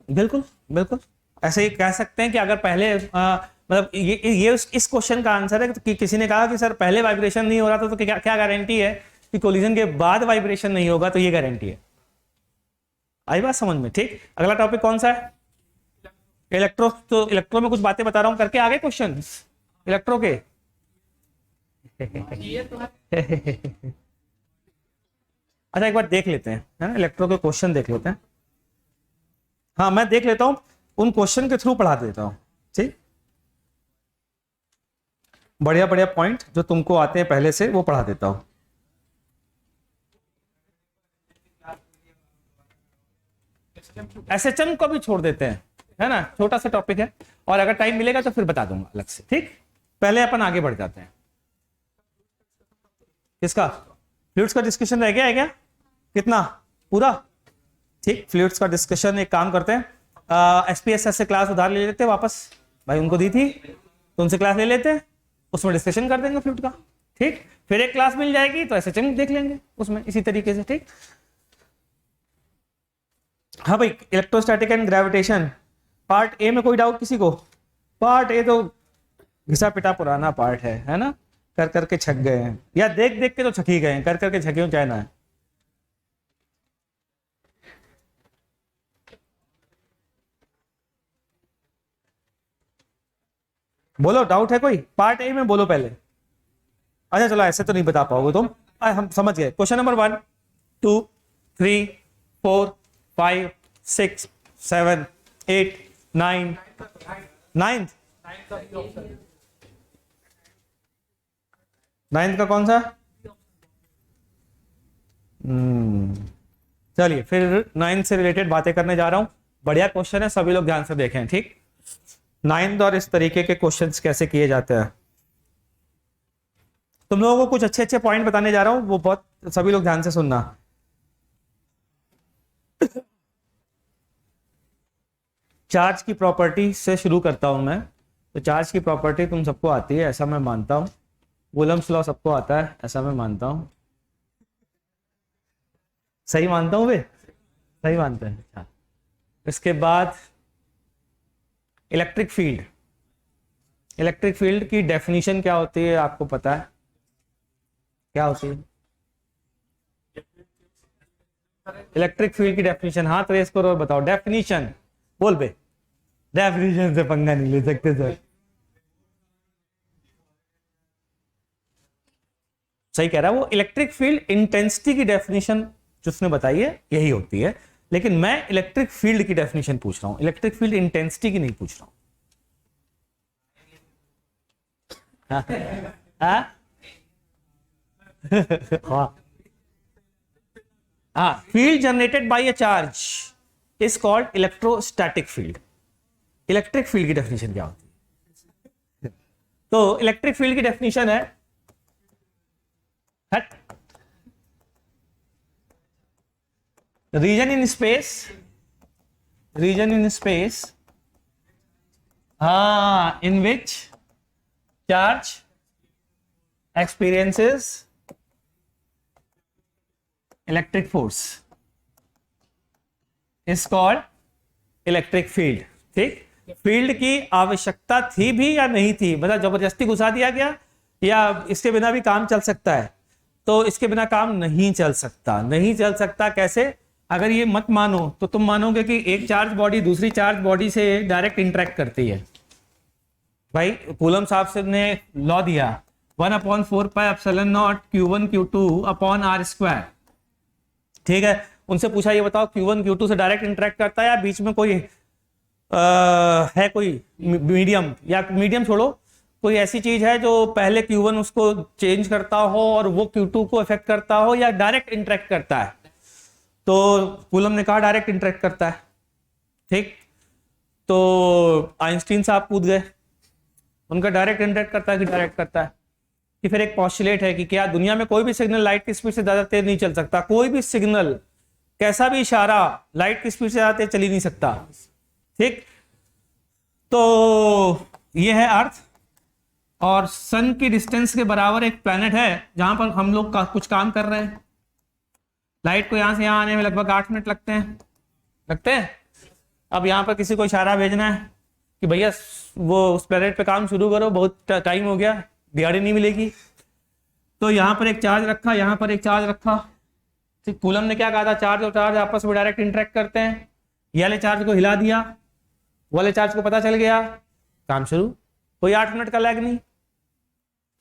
बिल्कुल बिल्कुल, ऐसे ही कह सकते हैं कि अगर पहले मतलब ये इस क्वेश्चन का आंसर है कि किसी ने कहा कि सर पहले वाइब्रेशन नहीं हो रहा था, तो क्या क्या गारंटी है कि कोलिजन के बाद वाइब्रेशन नहीं होगा? तो ये गारंटी है। आई बात समझ में? ठीक, अगला टॉपिक कौन सा है? इलेक्ट्रो। तो इलेक्ट्रो में कुछ बातें बता रहा हूं, करके आगे क्वेश्चन इलेक्ट्रो के। अच्छा एक बार देख लेते हैं, है ना, इलेक्ट्रो के क्वेश्चन देख लेते हैं। हाँ मैं देख लेता हूं, उन क्वेश्चन के थ्रू पढ़ा देता हूं। ठीक, बढ़िया बढ़िया पॉइंट जो तुमको आते हैं पहले से वो पढ़ा देता हूं। एसएचएम को भी छोड़ देते हैं, है ना, छोटा सा टॉपिक है, और अगर टाइम मिलेगा तो फिर बता दूंगा अलग से। ठीक, पहले अपन आगे बढ़ जाते हैं। किसका? फ्लूइड्स का डिस्कशन रह गया है क्या? कितना? पूरा? ठीक, फ्लूइड्स का डिस्कशन एक काम करते हैं, एसपीएसएस से क्लास उधार ले लेते हैं वापस, भाई उनको दी थी तो उनसे क्लास ले लेते हैं, उसमें डिस्कशन कर देंगे फ्लूइड का। ठीक, फिर एक क्लास मिल जाएगी तो एसएचएम देख लेंगे उसमें इसी तरीके से। ठीक, हाँ भाई, electrostatic and gravitation part A में कोई डाउट किसी को? पार्ट ए तो घिसा पिटा पुराना पार्ट है ना, कर करके छक गए हैं, या देख देख के तो छक ही गए हैं, कर करके छके हो चाहे ना है। बोलो, डाउट है कोई पार्ट ए में? बोलो पहले। अच्छा चलो, ऐसे तो नहीं बता पाओगे तुम, हम समझ गए। क्वेश्चन नंबर 1 2 3 4 5 6 7 8 9 9 9 का कौन सा? चलिए फिर 9 से रिलेटेड बातें करने जा रहा हूं। बढ़िया क्वेश्चन है, सभी लोग ध्यान से देखें। ठीक, 9 और इस तरीके के क्वेश्चंस कैसे किए जाते हैं, तुम लोगों को कुछ अच्छे अच्छे पॉइंट बताने जा रहा हूं, वो बहुत सभी लोग ध्यान से सुनना। चार्ज की प्रॉपर्टी से शुरू करता हूं मैं। तो चार्ज की प्रॉपर्टी तुम सबको आती है ऐसा मैं मानता हूं, कूलम्ब्स लॉ सबको आता है ऐसा मैं मानता हूं। सही मानता हूं वे? सही मानते हैं? अच्छा, इसके बाद इलेक्ट्रिक फील्ड। इलेक्ट्रिक फील्ड की डेफिनेशन क्या होती है आपको पता है? क्या होती है इलेक्ट्रिक फील्ड की डेफिनेशन? हाथ रेस करो और बताओ डेफिनेशन। बोल बे, डेफिनेशन से पंगा नहीं ले सकते सर। सही कह रहा है वो। इलेक्ट्रिक फील्ड इंटेंसिटी की डेफिनेशन जिसने बताई है यही होती है, लेकिन मैं इलेक्ट्रिक फील्ड की डेफिनेशन पूछ रहा हूं, इलेक्ट्रिक फील्ड इंटेंसिटी की नहीं पूछ रहा हूं। हाँ, field generated by a charge is called electrostatic field. Electric field की डेफिनेशन क्या होती है? तो इलेक्ट्रिक फील्ड की डेफिनेशन है region in space, region in space in which charge experiences electric force is called electric field। ठीक, field की आवश्यकता थी भी या नहीं थी, मतलब जबरदस्ती घुसा दिया गया, या इसके बिना भी काम चल सकता है? तो इसके बिना काम नहीं चल सकता। नहीं चल सकता कैसे? अगर ये मत मानो तो तुम मानोगे कि एक चार्ज बॉडी दूसरी चार्ज बॉडी से डायरेक्ट इंटरेक्ट करती है। भाई कूलम साहब से ने लॉ दिया 1/4 pi epsilon not Q1 Q2 upon R²। ठीक है, उनसे पूछा ये बताओ Q1 Q2 से डायरेक्ट इंटरेक्ट करता है या बीच में कोई है कोई मीडियम, या मीडियम छोड़ो, कोई ऐसी चीज है जो पहले Q1 उसको चेंज करता हो और वो Q2 को इफेक्ट करता हो, या डायरेक्ट इंटरेक्ट करता है? तो कूलम ने कहा डायरेक्ट इंटरेक्ट करता है। ठीक, तो आइंस्टीन साहब कूद गए, उनका डायरेक्ट इंटरेक्ट करता है कि डायरेक्ट करता है? कि फिर एक पॉस्टुलेट है कि क्या दुनिया में कोई भी सिग्नल लाइट की स्पीड से ज्यादा तेज नहीं चल सकता? कोई भी सिग्नल, कैसा भी इशारा लाइट की स्पीड से ज्यादा तेज चल ही नहीं सकता। ठीक, तो ये है अर्थ, और सन की डिस्टेंस के बराबर एक प्लैनेट है जहां पर हम लोग कुछ काम कर रहे हैं। लाइट को यहां से यहां आने में लगभग 8 मिनट लगते हैं। अब यहाँ पर किसी को इशारा भेजना है कि भैया वो उस प्लेनेट पे काम शुरू करो, बहुत टाइम हो गया, दिहाड़ी नहीं मिलेगी। तो यहाँ पर एक चार्ज रखा, यहाँ पर एक चार्ज रखा। ठीक, कूलम ने क्या कहा था, चार्ज और चार्ज आपस में डायरेक्ट इंटरेक्ट करते हैं। ये वाले चार्ज को हिला दिया, वाले चार्ज को पता चल गया, काम शुरू, कोई 8 मिनट का लैग नहीं।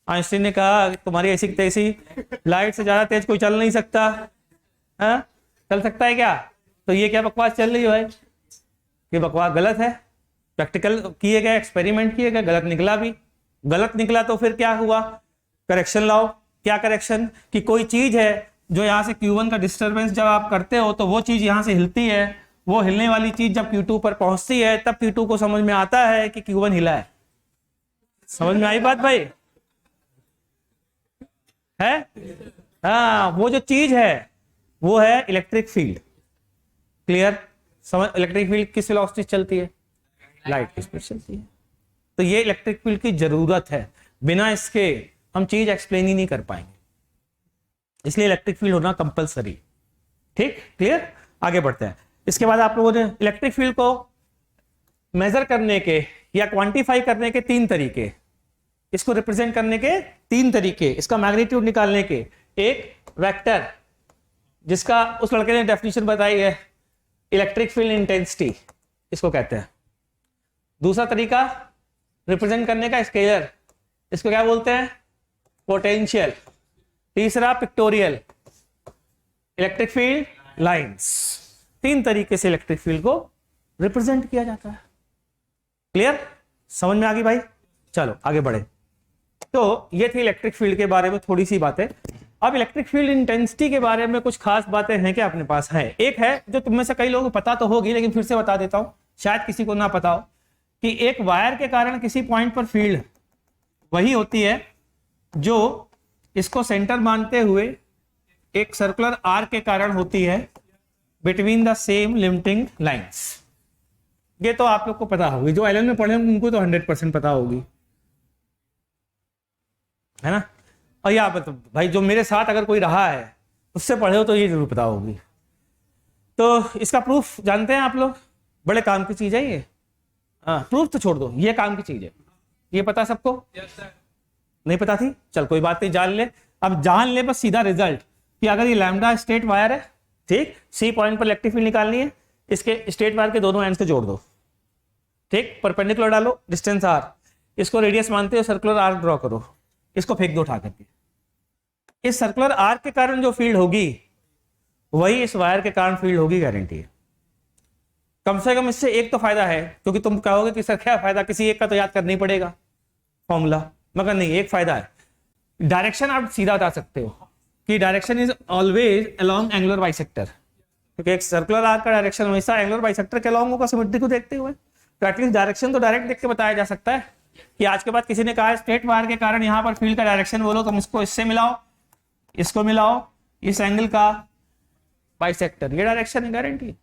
आइंस्टीन ने कहा तुम्हारी ऐसी तैसी लाइट से ज्यादा तेज कोई चल नहीं सकता। हाँ, चल सकता है क्या? तो ये क्या बकवास चल रही है भाई? ये बकवास गलत है। प्रैक्टिकल किए गए, एक्सपेरिमेंट किए गए, गलत निकला भी। गलत निकला तो फिर क्या हुआ, करेक्शन लाओ। क्या करेक्शन? कि कोई चीज है जो यहाँ से Q1 का डिस्टरबेंस जब आप करते हो तो वो चीज यहाँ से हिलती है, वो हिलने वाली चीज जब Q2 पर पहुंचती है तब Q2 को समझ में आता है कि Q1 हिला है। समझ में आई बात भाई? है? हाँ, वो जो चीज है वो है इलेक्ट्रिक फील्ड। क्लियर? समझ, इलेक्ट्रिक फील्ड किस वेलोसिटी चलती है? लाइट की स्पीड चलती है। तो ये इलेक्ट्रिक फील्ड की जरूरत है, बिना इसके हम चीज एक्सप्लेन ही नहीं कर पाएंगे, इसलिए इलेक्ट्रिक फील्ड होना कंपलसरी। ठीक, क्लियर? आगे बढ़ते हैं। इसके बाद आप लोगों ने इलेक्ट्रिक फील्ड को मेजर करने के या क्वांटिफाई करने के 3 तरीके, इसको रिप्रेजेंट करने के 3 तरीके, इसका मैग्नीट्यूड निकालने के। एक वेक्टर, जिसका उस लड़के ने डेफिनेशन बताई है, इलेक्ट्रिक फील्ड इंटेंसिटी इसको कहते हैं। दूसरा तरीका रिप्रेजेंट करने का स्केलर, इसको क्या बोलते हैं? पोटेंशियल। तीसरा पिक्टोरियल, इलेक्ट्रिक फील्ड लाइंस। 3 तरीके से इलेक्ट्रिक फील्ड को रिप्रेजेंट किया जाता है। क्लियर? समझ में आ गई भाई? चलो आगे बढ़े। तो ये थी इलेक्ट्रिक फील्ड के बारे में थोड़ी सी बातें। अब इलेक्ट्रिक फील्ड इंटेंसिटी के बारे में कुछ खास बातें हैं क्या अपने पास? है। एक है जो तुम में से कई लोगों को पता तो होगी, लेकिन फिर से बता देता हूं, शायद किसी को ना पता हो, कि एक वायर के कारण किसी पॉइंट पर फील्ड वही होती है जो इसको सेंटर मानते हुए एक सर्कुलर आर्क के कारण होती है between the same limiting lines. ये तो आप लोग को पता होगी, जो एलन में पढ़े होंगे उनको तो 100% पता होगी, है ना? और यहाँ पर तो भाई जो मेरे साथ अगर कोई रहा है उससे पढ़े हो तो ये जरूर पता होगी। तो इसका प्रूफ जानते हैं आप लोग? बड़े काम की चीज है ये। हाँ, प्रूफ तो छोड़ दो, ये काम की चीज है। ये पता सबको? नहीं पता थी? चल कोई बात नहीं, जान ले। अब जान ले बस सीधा रिजल्ट, कि अगर ये लैम्डा स्टेट वायर है, ठीक, सी पॉइंट पर इलेक्ट्रिक फील्ड निकालनी है, इसके स्टेट वायर के दोनों एंड से जोड़ दो। ठीक, परपेंडिकुलर डालो, डिस्टेंस आर, इसको रेडियस मानते हो, सर्कुलर आर्क ड्रॉ करो, इसको फेंक दो उठा करके। इस सर्कुलर आर्क के कारण जो फील्ड होगी वही इस वायर के कारण फील्ड होगी, गारंटी है। कम से कम इससे एक तो फायदा है, क्योंकि तुम कहोगे कि सर क्या फायदा, किसी एक का तो याद करना ही पड़ेगा फॉर्मूला, मगर नहीं, एक फायदा है, डायरेक्शन आप सीधा बता सकते हो कि direction is always along angular bisector, क्योंकि एक सर्कुलर आर्क का डायरेक्शन हमेशा एंगुलर बाइसेक्टर के अलोंग होगा, सिमेट्री को देखते हुए। तो एटलीस्ट डायरेक्शन तो डायरेक्ट देख के बताया जा सकता है कि आज के बाद किसी ने कहा स्ट्रेट वायर के कारण यहाँ पर फील्ड का डायरेक्शन बोलो, तुम इसको इससे मिलाओ, इसको मिलाओ, इस एंगल का बाइसेक्टर, ये डायरेक्शन है, गारंटी।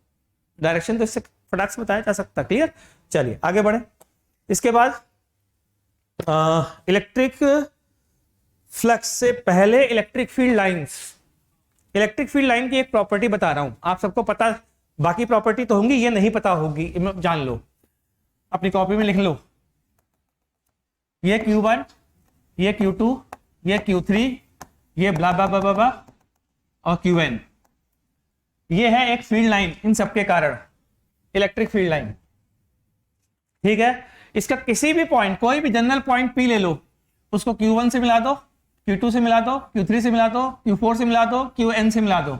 डायरेक्शन तो इससे फटाक से बताया जा सकता। क्लियर? चलिए आगे बढ़े। इसके बाद इलेक्ट्रिक फ्लक्स से पहले electric field lines. Electric field line की एक प्रॉपर्टी बता रहा हूं, आप सबको पता, बाकी प्रॉपर्टी तो होंगी, ये नहीं पता होगी, जान लो, अपनी कॉपी में लिख लो। ये Q1, ये Q2, ये Q3, ये ब्ला ब्ला ब्ला ब्ला और Qn, ये है एक फील्ड लाइन, इन सबके कारण इलेक्ट्रिक फील्ड लाइन। ठीक है? इसका किसी भी पॉइंट, कोई भी जनरल पॉइंट P ले लो, उसको Q1 से मिला दो, Q2 से मिला दो, Q3 से मिला दो, Q4 से मिला दो, Qn से मिला दो,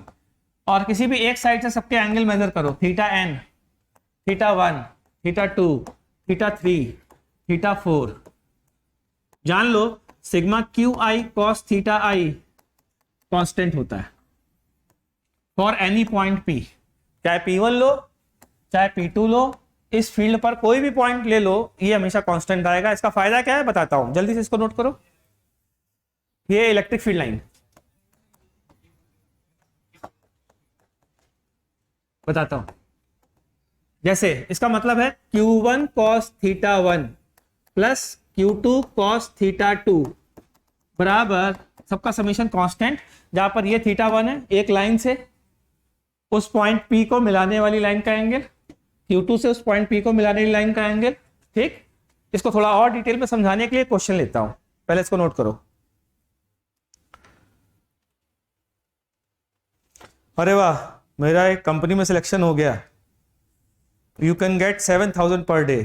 और किसी भी एक साइड से सबके एंगल मेजर करो, θn, θ1, θ2, θ3, θ4। जान लो sigma QI cos θi constant होता है फॉर एनी पॉइंट P, चाहे P1 लो चाहे P2 लो, इस फील्ड पर कोई भी पॉइंट ले लो, ये हमेशा कांस्टेंट आएगा। इसका फायदा क्या है बताता हूं, जल्दी से इसको नोट करो। ये इलेक्ट्रिक फील्ड लाइन बताता हूं, जैसे इसका मतलब है Q1 cos theta 1 plus Q2 cos theta 2 बराबर सबका समीशन कांस्टेंट, जहां पर ये थीटा 1 है, एक लाइन से उस पॉइंट P को मिलाने वाली लाइन का एंगल, Q2 से उस पॉइंट P को मिलाने वाली लाइन का एंगल। ठीक, इसको थोड़ा और डिटेल में समझाने के लिए क्वेश्चन लेता हूं, पहले इसको नोट करो। अरे वाह, मेरा एक कंपनी में सिलेक्शन हो गया, you can get 7,000 per day.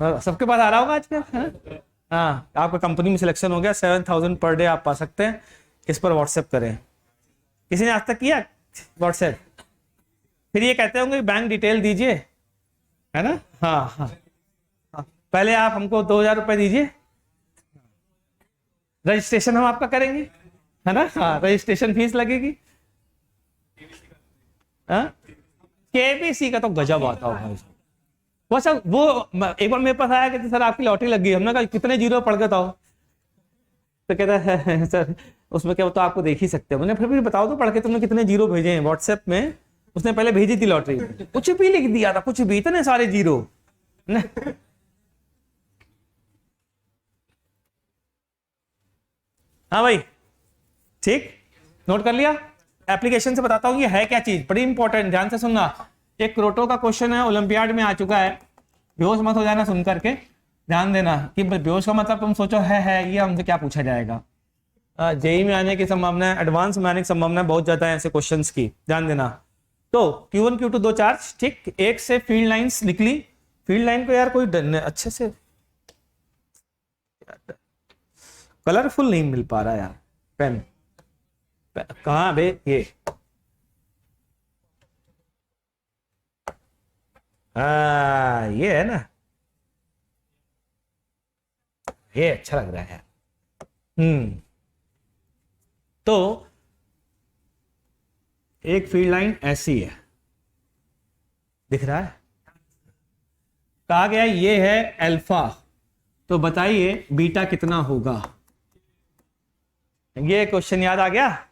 सबके पास आ रहा होगा आजकल। हाँ, आपका कंपनी में सिलेक्शन हो गया, 7,000 पर डे आप पा सकते हैं। इस पर व्हाट्सएप करें। किसी ने आज तक किया व्हाट्सएप? फिर ये कहते होंगे बैंक डिटेल दीजिए, है ना। हाँ हाँ हाँ, पहले आप हमको 2,000 रुपए दीजिए, रजिस्ट्रेशन हम आपका करेंगे, है ना। हाँ, रजिस्ट्रेशन फीस लगेगी। केबीसी का तो गजब आता होगा भाई। वो सब, वो एक बार मेरे पास आया कि सर आपकी लॉटरी लग गई। हमने कहा कितने जीरो पढ़ के बताओ। तो कहता है सर उसमें क्या, तो आपको देख ही सकते हो। मैंने फिर भी बताओ तो पढ़ के तुमने कितने जीरो भेजे हैं व्हाट्सएप में। उसने पहले भेजी थी लॉटरी, कुछ भी लिख दिया था, कुछ भी, इतने सारे जीरो। हाँ भाई, ठीक, नोट कर लिया। एप्लीकेशन से बताता हूँ ये है क्या चीज, बड़ी इंपॉर्टेंट, ध्यान से सुनना। एक क्रोटो का क्वेश्चन है, ओलंपियाड में आ चुका है। बेहोश मत हो जाना सुन करके, ध्यान देना कि बेहोश का मतलब तुम सोचो है ये हमसे क्या पूछा जाएगा। जेई में आने की संभावना है, एडवांस में आने की संभावना बहुत ज्यादा है ऐसे क्वेश्चंस की, ध्यान देना। तो Q1 Q2 दो चार्ज, ठीक, एक से फील्ड लाइंस निकली। फील्ड लाइन को यार कोई अच्छे से कलरफुल नहीं मिल पा रहा यार, पेन कहाँ बे, ये ये है ना, ये अच्छा लग रहा है। तो एक फील्ड लाइन ऐसी है, दिख रहा है, कहा गया ये है अल्फा, तो बताइए बीटा कितना होगा। ये क्वेश्चन याद आ गया।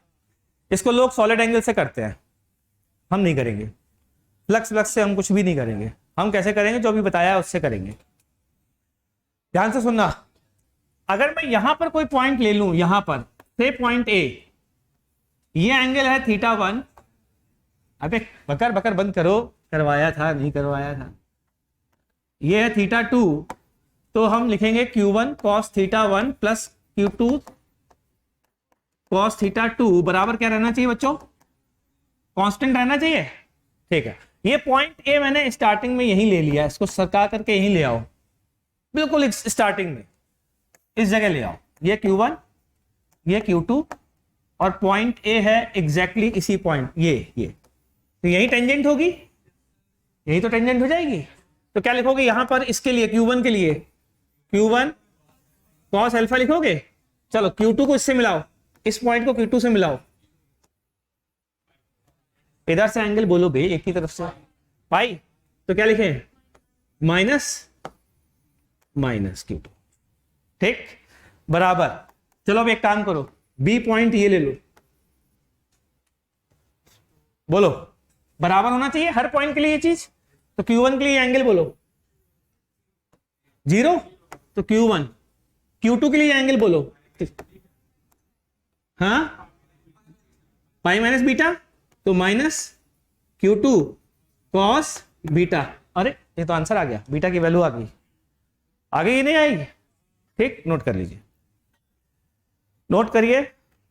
इसको लोग सॉलिड एंगल से करते हैं, हम नहीं करेंगे। फ्लक्स से हम कुछ भी नहीं करेंगे। हम कैसे करेंगे, जो अभी बताया उससे करेंगे। ध्यान से सुनना, अगर मैं यहां पर कोई पॉइंट ले लूं, यहां पर से पॉइंट ए, ये एंगल है थीटा 1। अबे बकर बकर बंद करो, करवाया था नहीं करवाया था। ये है थीटा 2, तो हम लिखेंगे Q1 cos theta 1 plus Q2 cos theta 2 बराबर क्या रहना चाहिए बच्चों, कांस्टेंट रहना चाहिए। ठीक है, ये पॉइंट ए मैंने स्टार्टिंग में यही ले लिया, इसको सरका करके यही ले आओ, बिल्कुल स्टार्टिंग में इस जगह ले आओ। ये Q1, ये Q2 और पॉइंट ए है एग्जैक्टली इसी पॉइंट, ये तो यही टेंजेंट होगी, यही तो टेंजेंट हो जाएगी। तो क्या लिखोगे यहां पर इसके लिए, Q1 के लिए Q1 cos अल्फा लिखोगे। चलो Q2 को इससे मिलाओ, इस पॉइंट को Q2 से मिलाओ, इधर से एंगल बोलोगे एक ही तरफ से पाई, तो क्या लिखें, माइनस Q2, ठीक, बराबर। चलो अब एक काम करो, बी पॉइंट ये ले लो, बोलो बराबर होना चाहिए हर पॉइंट के लिए ये चीज। तो Q1 के लिए एंगल बोलो 0, तो Q1, Q2 के लिए एंगल बोलो, हाँ, पाई माइनस बीटा, तो माइनस Q2 cos बीटा। अरे ये तो आंसर आ गया, बीटा की वैल्यू आ गई, आगे ये नहीं आएगी। ठीक, नोट कर लीजिए, नोट करिए।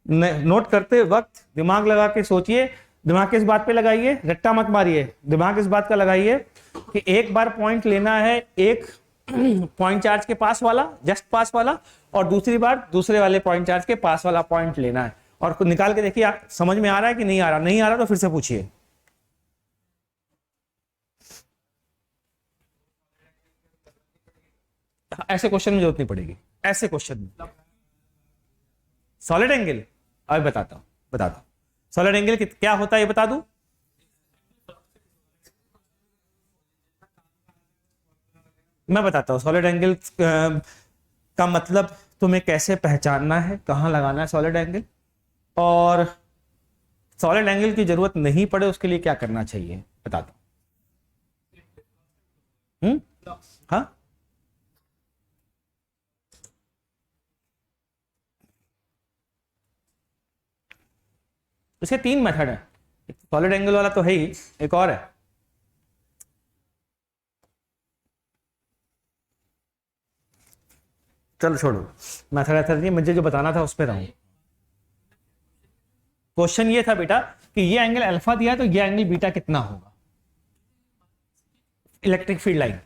नोट करते वक्त दिमाग लगा के सोचिए, दिमाग किस बात पे लगाइए, रट्टा मत मारिए, दिमाग इस बात का लगाइए कि एक बार पॉइंट लेना है, एक पॉइंट चार्ज के पास वाला, जस्ट पास वाला, और दूसरी बार दूसरे वाले पॉइंट चार्ज के पास वाला पॉइंट लेना है, और निकाल के देखिए समझ में आ रहा है कि नहीं आ रहा। नहीं आ रहा तो फिर से पूछिए। ऐसे क्वेश्चन में जरूरत नहीं पड़ेगी, ऐसे क्वेश्चन में। सॉलिड एंगल अब बताता हूं सॉलिड एंगल क्या होता है ये बता दूं। मैं बताता हूं सॉलिड एंगल का मतलब तुम्हें कैसे पहचानना है, कहां लगाना है सॉलिड एंगल, और सॉलिड एंगल की जरूरत नहीं पड़े उसके लिए क्या करना चाहिए बता दो। हाँ, इसके 3 मेथड है, सॉलिड एंगल वाला तो है ही, एक और है। चलो छोड़ो, मेथड ऐसा नहीं, मुझे जो बताना था उस पर रहूं। क्वेश्चन ये था बेटा कि ये एंगल अल्फा दिया है तो ये एंगल बीटा कितना होगा। Electric field line,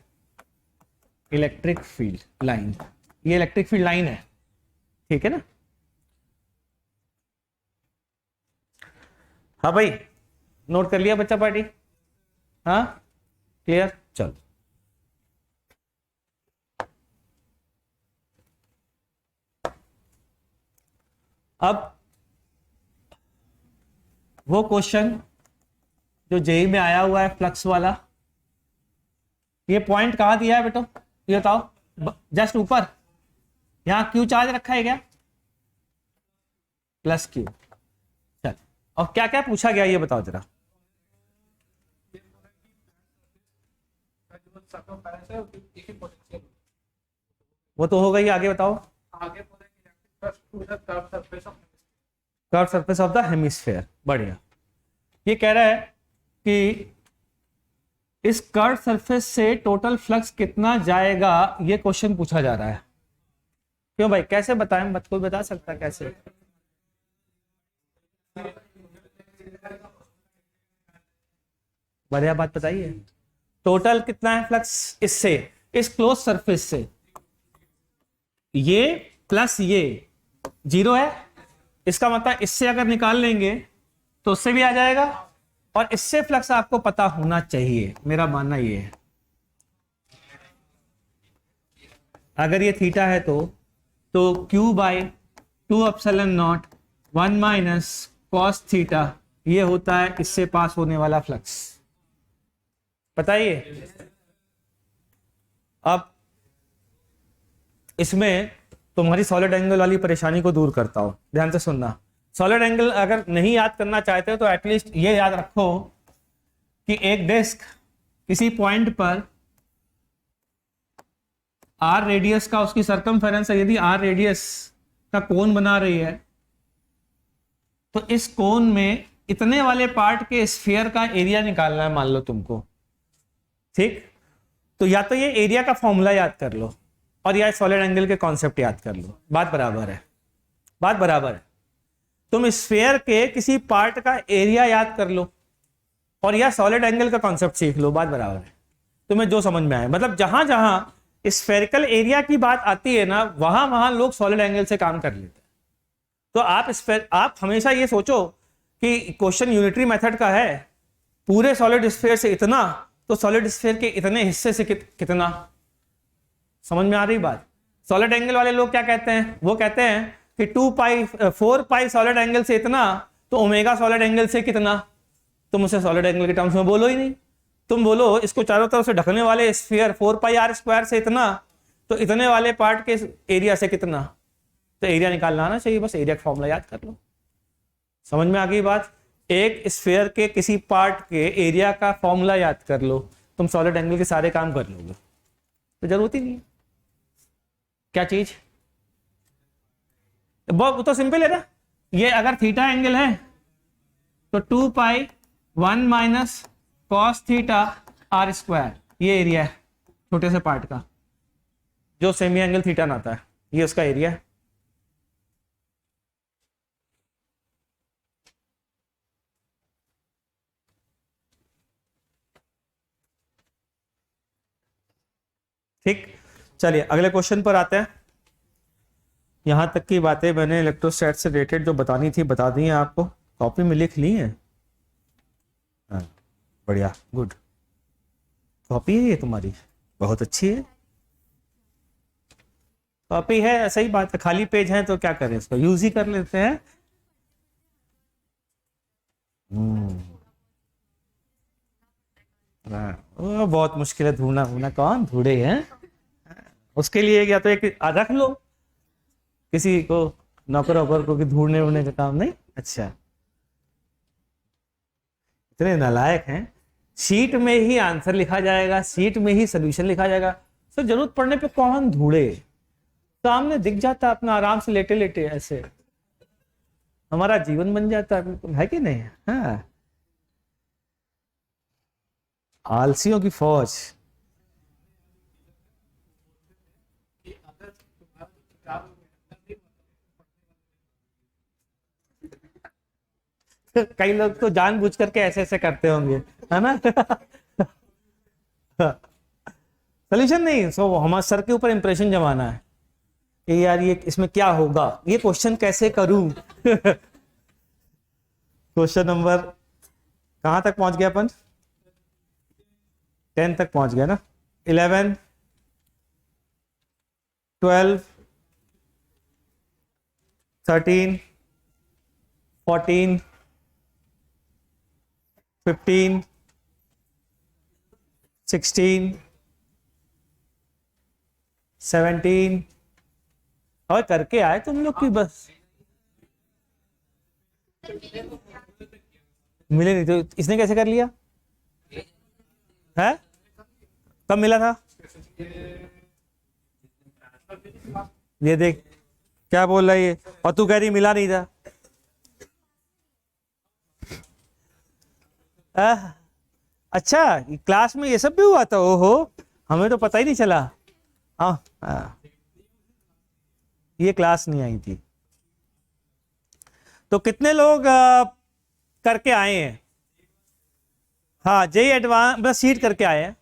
electric field line, ये इलेक्ट्रिक फील्ड लाइन है, ठीक है ना। हाँ भाई, नोट कर लिया बच्चा पार्टी? हाँ, क्लियर, चलो। अब वो क्वेश्चन जो जेई में आया हुआ है फ्लक्स वाला, ये पॉइंट कहां दिया है बेटो, ये बताओ। जस्ट ऊपर, यहां क्यू चार्ज रखा है क्या? Plus Q. चल, और क्या क्या पूछा गया ये बताओ जरा। वो तो हो गई, आगे बताओ।
आगे
curve surface of the hemisphere, बढ़िया। ये कह रहा है कि इस कर्व सरफेस से टोटल फ्लक्स कितना जाएगा, ये क्वेश्चन पूछा जा रहा है। क्यों भाई, कैसे बताएं, मत कोई बता सकता है कैसे? बढ़िया बात बताइए। टोटल कितना है फ्लक्स इससे, इस क्लोज सरफेस से, ये प्लस ये 0 है, इसका मतलब इससे अगर निकाल लेंगे तो उससे भी आ जाएगा, और इससे फ्लक्स आपको पता होना चाहिए, मेरा मानना ये है। अगर ये थीटा है तो Q/2ε0 1 माइनस कॉस थीटा, ये होता है इससे पास होने वाला फ्लक्स। बताइए। अब इसमें तुम्हारी सॉलिड एंगल वाली परेशानी को दूर करता हूं, ध्यान से सुनना। सॉलिड एंगल अगर नहीं याद करना चाहते हो तो एटलीस्ट ये याद रखो कि एक डिस्क किसी पॉइंट पर आर रेडियस का, उसकी सरकमफेरेंस है, यदि आर रेडियस का कोन बना रही है तो इस कोन में इतने वाले पार्ट के स्फीयर का एरिया निकालना है, मान लो तुमको, ठीक। तो या तो ये एरिया का फॉर्मूला याद कर लो और या सॉलिड एंगल के कॉन्सेप्ट याद कर लो, बात बराबर है, बात बराबर है। तुम स्फीयर के किसी पार्ट का एरिया याद कर लो और या सॉलिड एंगल का कॉन्सेप्ट सीख लो, बात बराबर है। तुम्हें जो समझ में आए, मतलब जहां जहां स्फेरिकल एरिया की बात आती है ना, वहां वहां लोग सॉलिड एंगल से काम कर लेते हैं। तो आप हमेशा ये सोचो कि क्वेश्चन यूनिटरी मेथड का है, पूरे सॉलिड स्फीयर से इतना, तो सॉलिड स्फीयर के इतने हिस्से से कितना। समझ में आ रही बात? सॉलिड एंगल वाले लोग क्या कहते हैं, वो कहते हैं कि 4 पाई सॉलिड एंगल से इतना, तो ओमेगा सॉलिड एंगल से कितना। तुम उसे सॉलिड एंगल के टर्म्स में बोलो ही नहीं, तुम बोलो इसको चारों तरफ से ढकने वाले स्फीयर 4 पाई आर स्क्वायर से इतना, तो इतने वाले पार्ट के एरिया से कितना। तो एरिया निकालना आना चाहिए, बस एरिया का फॉर्मूला याद कर लो। समझ में आ गई बात? एक स्फीयर के किसी पार्ट के एरिया का फॉर्मूला याद कर लो, तुम सॉलिड एंगल के सारे काम कर लोगे, तो जरूरत ही नहीं है। क्या चीज? वो तो सिंपल है ना, ये अगर थीटा एंगल है तो 2 pi 1 minus cos theta r square, ये एरिया है छोटे से पार्ट का जो सेमी एंगल थीटा नाता है, ये उसका एरिया है। ठीक, चलिए अगले क्वेश्चन पर आते हैं। यहां तक की बातें मैंने इलेक्ट्रोस्टैट से रिलेटेड जो बतानी थी बता दी है आपको, कॉपी में लिख ली है। हाँ, बढ़िया, गुड। कॉपी है ये तुम्हारी, बहुत अच्छी है कॉपी है, सही बात है। खाली पेज है तो क्या करें, इसको यूज ही कर लेते हैं। वो बहुत मुश्किल है ढूंढना, कौन ढूंढे हैं उसके लिए, या तो एक रख लो किसी को, नौकर वोकर को, कि ढूंढने का काम नहीं। अच्छा, इतने नालायक हैं। शीट में ही आंसर लिखा जाएगा, शीट में ही सोल्यूशन लिखा जाएगा, तो जरूरत पड़ने पे कौन ढूंढे, सामने दिख जाता अपना आराम से लेटे लेटे, ऐसे हमारा जीवन बन जाता है, बिल्कुल है कि नहीं? हाँ, आलसियों की फौज। कई लोग तो जानबूझ करके ऐसे ऐसे करते होंगे, है ना? सोल्यूशन नहीं, सो हमारे सर के ऊपर इंप्रेशन जमाना है कि यार ये इसमें क्या होगा, ये क्वेश्चन कैसे करूं। क्वेश्चन नंबर कहां तक पहुंच गया अपन? 10 तक पहुंच गया ना? 11, 12, 13, 14, 15, 16, 17। और करके आए तुम लोग की बस मिले नहीं तो इसने कैसे कर लिया है? कब मिला था? ये देख क्या बोल रहा है ये, और तू कह रही मिला नहीं था। अच्छा, क्लास में ये सब भी हुआ था? ओहो, हमें तो पता ही नहीं चला। ये क्लास नहीं आई थी। तो कितने लोग करके आए हैं? हाँ, जेई एडवांस बस सीट करके आए हैं।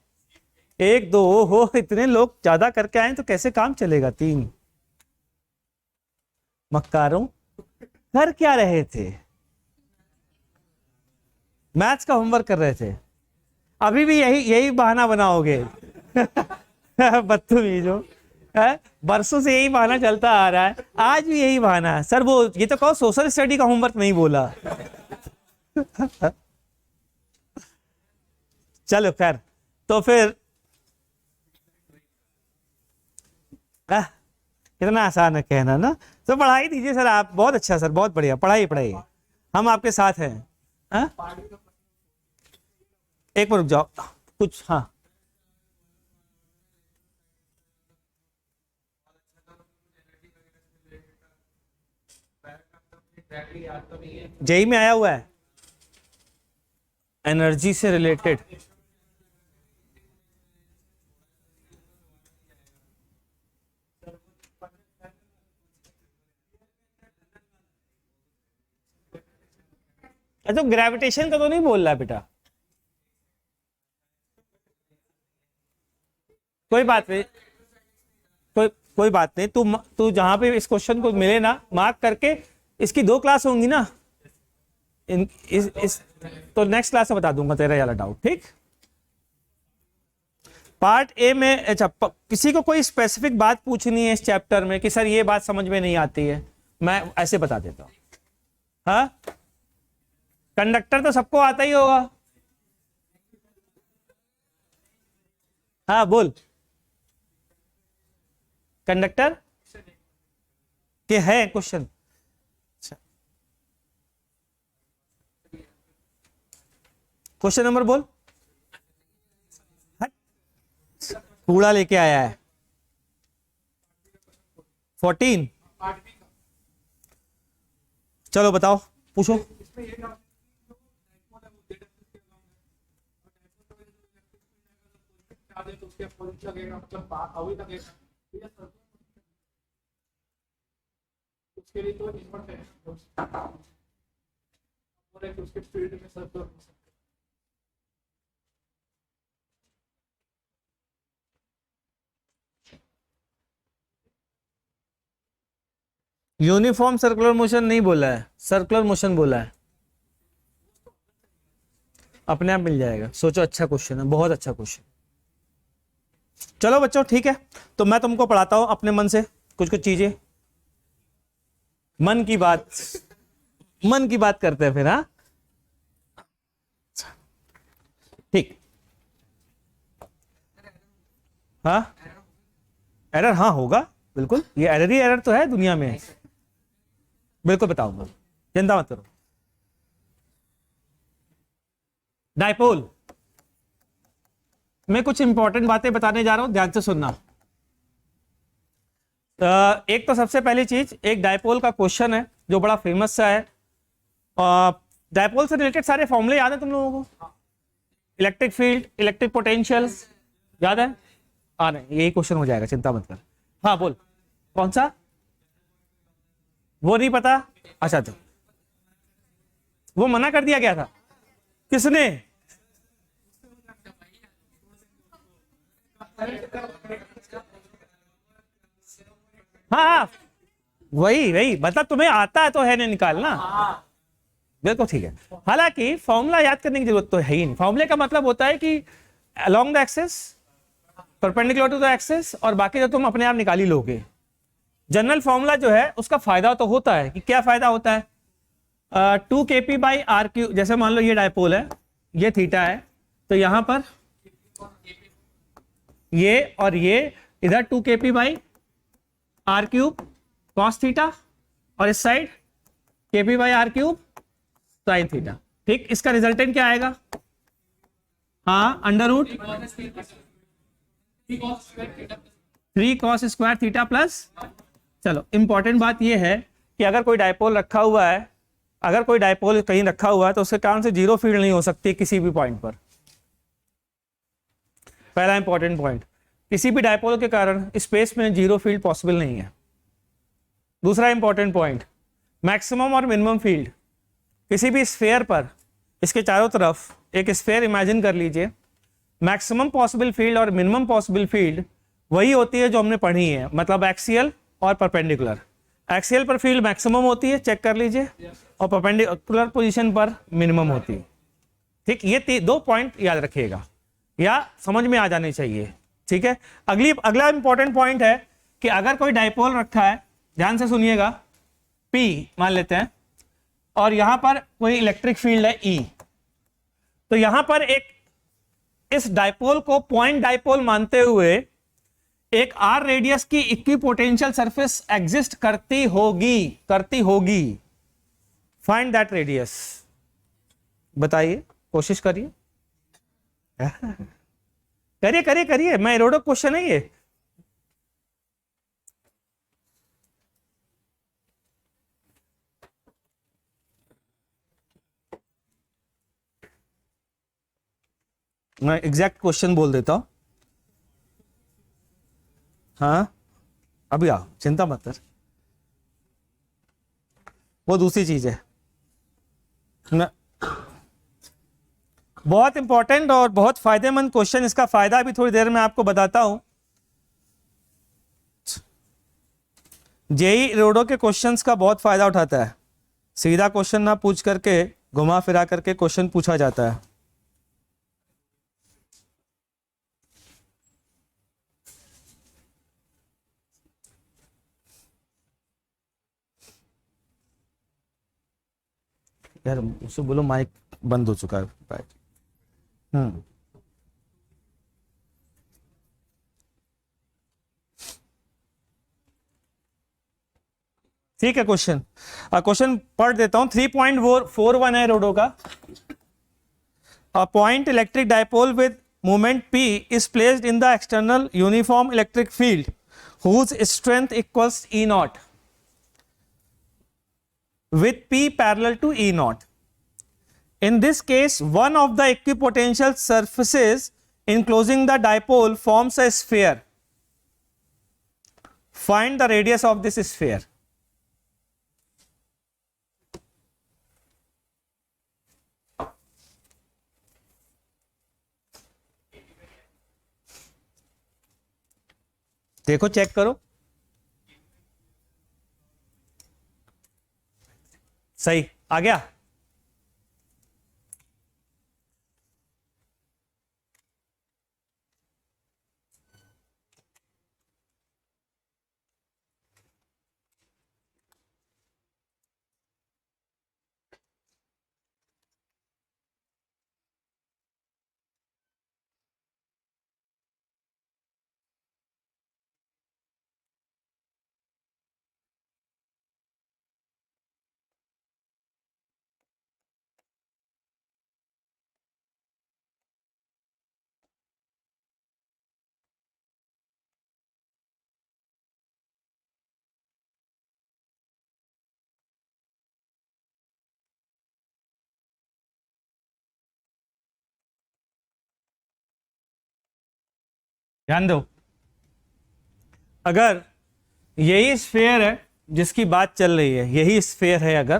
1 2 हो, इतने लोग ज्यादा करके आए तो कैसे काम चलेगा? 3 मक्कारों, कर क्या रहे थे? मैथ्स का होमवर्क कर रहे थे। अभी भी यही बहाना बनाओगे। बदतमीजो, बरसों से यही बहाना चलता आ रहा है, आज भी यही बहाना है। सर वो ये तो कहो सोशल स्टडी का होमवर्क नहीं बोला। चलो खैर, तो फिर कितना आसान है कहना ना। तो पढ़ाई दीजिए सर आप, बहुत अच्छा सर, बहुत बढ़िया, पढ़ाई पढ़ाई, हम आपके साथ हैं। एक मिनट रुक जाओ कुछ। हाँ, जेई में आया हुआ है एनर्जी से रिलेटेड। तो ग्रेविटेशन का तो नहीं बोल रहा बेटा? कोई बात नहीं, कोई बात नहीं। तू जहां पे इस क्वेश्चन को मिले ना, मार्क करके, इसकी 2 क्लास होंगी ना, इस तो नेक्स्ट क्लास में बता दूंगा तेरा वाला डाउट, ठीक? पार्ट ए में अच्छा, किसी को कोई स्पेसिफिक बात पूछनी है इस चैप्टर में कि सर ये बात समझ में नहीं आती है, मैं ऐसे बता देता हूं। हाँ, कंडक्टर तो सबको आता ही होगा। हाँ बोल, कंडक्टर के है क्वेश्चन? क्वेश्चन नंबर बोल। कूड़ा लेके आया है 14। चलो बताओ, पूछो।
उसके लिए तो उसके फील्ड में सर्कुलर हो सकता है।
यूनिफॉर्म सर्कुलर मोशन नहीं बोला है, सर्कुलर मोशन बोला है। अपने आप मिल जाएगा, सोचो। अच्छा क्वेश्चन है, बहुत अच्छा क्वेश्चन। चलो बच्चों ठीक है, तो मैं तुमको पढ़ाता हूं अपने मन से कुछ कुछ चीजें। मन की बात करते हैं फिर। हाँ ठीक। हाँ, एरर हाँ होगा बिल्कुल, ये एरर ही एरर तो है दुनिया में। बिल्कुल बताऊंगा, चिंता मत करो। डायपोल, मैं कुछ इंपॉर्टेंट बातें बताने जा रहा हूं, ध्यान से सुनना। एक तो सबसे पहली चीज, एक डायपोल का क्वेश्चन है जो बड़ा फेमस सा है। डायपोल से रिलेटेड सारे फॉर्मूले याद है तुम लोगों को? इलेक्ट्रिक फील्ड, इलेक्ट्रिक पोटेंशियल याद है? नहीं, यही क्वेश्चन हो जाएगा, चिंता मत कर। हाँ बोल, कौन सा? वो नहीं पता? अच्छा, तो वो मना कर दिया गया था, किसने? हाँ, वही वही, मतलब तुम्हें आता है तो है नहीं निकालना, बिल्कुल ठीक है। हालांकि फॉर्मूला याद करने की जरूरत तो है ही नहीं। फॉर्मूले का मतलब होता है कि along the axis, perpendicular to the axis, और बाकी जो तुम अपने आप निकाल ही लोगे। जनरल फॉर्मूला जो है उसका फायदा तो होता है कि क्या फायदा होता है, 2kp/r³। जैसे मान लो ये डायपोल है, ये थीटा है, तो यहां पर ये और ये इधर 2kp/r³ cos थीटा, और इस साइड kp/r³ sin थीटा। ठीक, इसका रिजल्टेंट क्या आएगा? हाँ, √3 cos स्क्वायर थीटा प्लस। चलो, इंपॉर्टेंट बात यह है कि अगर कोई डायपोल रखा हुआ है, अगर कोई डायपोल कहीं रखा हुआ है तो उसके कारण से जीरो फील्ड नहीं हो सकती किसी भी पॉइंट पर। पहला इंपॉर्टेंट पॉइंट, किसी भी डायपोल के कारण स्पेस में जीरो फील्ड पॉसिबल नहीं है। दूसरा इंपॉर्टेंट पॉइंट, मैक्सिमम और मिनिमम फील्ड किसी भी स्फेयर पर, इसके चारों तरफ एक स्फेयर इमेजिन कर लीजिए, मैक्सिमम पॉसिबल फील्ड और मिनिमम पॉसिबल फील्ड वही होती है जो हमने पढ़ी है, मतलब एक्सियल और परपेंडिकुलर। एक्सियल पर फील्ड मैक्सिमम होती है, चेक कर लीजिए, और परपेंडिकुलर पोजीशन पर मिनिमम होती है। ठीक, ये दो पॉइंट याद रखिएगा या समझ में आ जाने चाहिए। ठीक है, अगला इंपॉर्टेंट पॉइंट है कि अगर कोई डायपोल रखा है, ध्यान से सुनिएगा, P मान लेते हैं, और यहां पर कोई इलेक्ट्रिक फील्ड है E, तो यहां पर एक, इस डायपोल को पॉइंट डायपोल मानते हुए एक r रेडियस की इक्विपोटेंशियल सरफेस एग्जिस्ट करती होगी। फाइंड दैट रेडियस, बताइए, कोशिश करिए, करिए, मैं एरोडो क्वेश्चन है ये। मैं एग्जैक्ट क्वेश्चन बोल देता हूं। हाँ, अभी आओ, चिंता मत कर, वो दूसरी चीज है ना। बहुत इंपॉर्टेंट और बहुत फायदेमंद क्वेश्चन, इसका फायदा भी थोड़ी देर में आपको बताता हूं। जेई रोडो के क्वेश्चंस का बहुत फायदा उठाता है, सीधा क्वेश्चन ना पूछ करके घुमा फिरा करके क्वेश्चन पूछा जाता है। यार उससे बोलो माइक बंद हो चुका है। ठीक है, क्वेश्चन पढ़ देता हूं। 3.41 है रोडो का। A point electric dipole with moment P is placed in the external uniform electric field whose strength equals E naught with P parallel to E naught. In this case, one of the equipotential surfaces enclosing the dipole forms a sphere. Find the radius of this sphere. देखो, check करो, सही आ गया। ध्यान दो, अगर यही sphere है जिसकी बात चल रही है, यही स्फीयर है अगर,